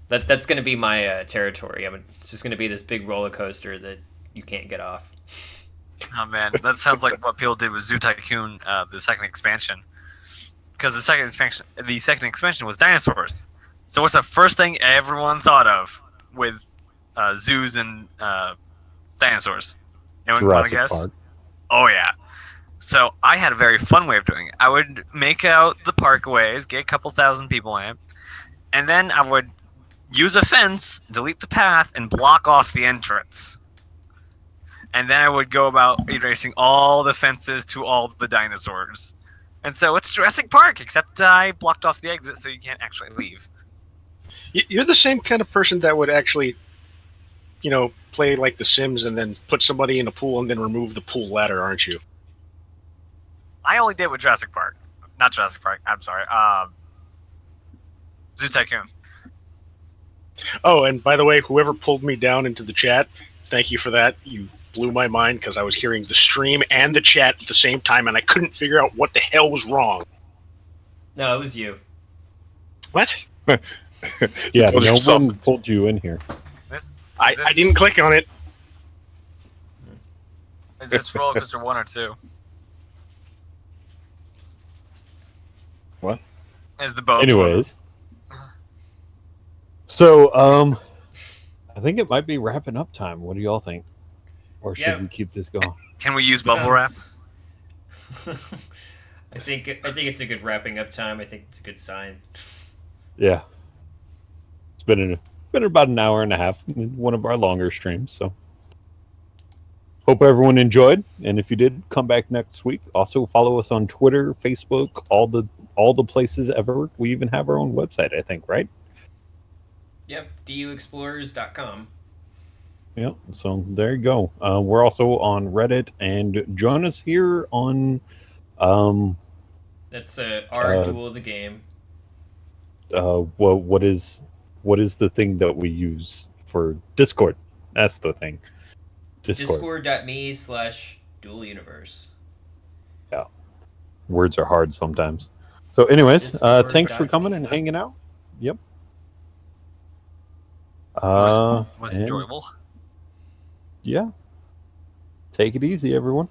That's gonna be my territory. It's just gonna be this big roller coaster that you can't get off. Oh man, that sounds like what people did with Zoo Tycoon, the second expansion. Because the second expansion was dinosaurs. So what's the first thing everyone thought of with zoos and dinosaurs? Anyone want to Jurassic guess? Park. Oh yeah. So I had a very fun way of doing it. I would make out the parkways, get a couple thousand people in it, and then I would use a fence, delete the path, and block off the entrance. And then I would go about erasing all the fences to all the dinosaurs. And so it's Jurassic Park, except I blocked off the exit so you can't actually leave. You're the same kind of person that would actually, play like The Sims and then put somebody in a pool and then remove the pool ladder, aren't you? I only did with Jurassic Park. Not Jurassic Park, I'm sorry. Zoo Tycoon. Oh, and by the way, whoever pulled me down into the chat, thank you for that. You blew my mind because I was hearing the stream and the chat at the same time, and I couldn't figure out what the hell was wrong. No, it was you. What? Yeah, Close no yourself. one pulled you in here. I didn't click on it. Is this Roller Coaster 1 or 2? As the boat. Anyways, so I think it might be wrapping up time. What do y'all think? Or should Yeah. we keep this going? Can we use bubble wrap? I think it's a good wrapping up time. I think it's a good sign. Yeah, it's been about an hour and a half. One of our longer streams. So hope everyone enjoyed. And if you did, come back next week. Also follow us on Twitter, Facebook, all the places ever. We even have our own website, I think, right? Yep, DUExplorers.com. Yeah, so there you go. We're also on Reddit, and join us here on That's our duel of the game. what is the thing that we use for Discord? That's the thing. Discord. Discord.me/dueluniverse. Yeah, words are hard sometimes. So, anyways, thanks for coming and Discord.me. hanging out. Yep. Was And, enjoyable. Yeah. Take it easy, everyone.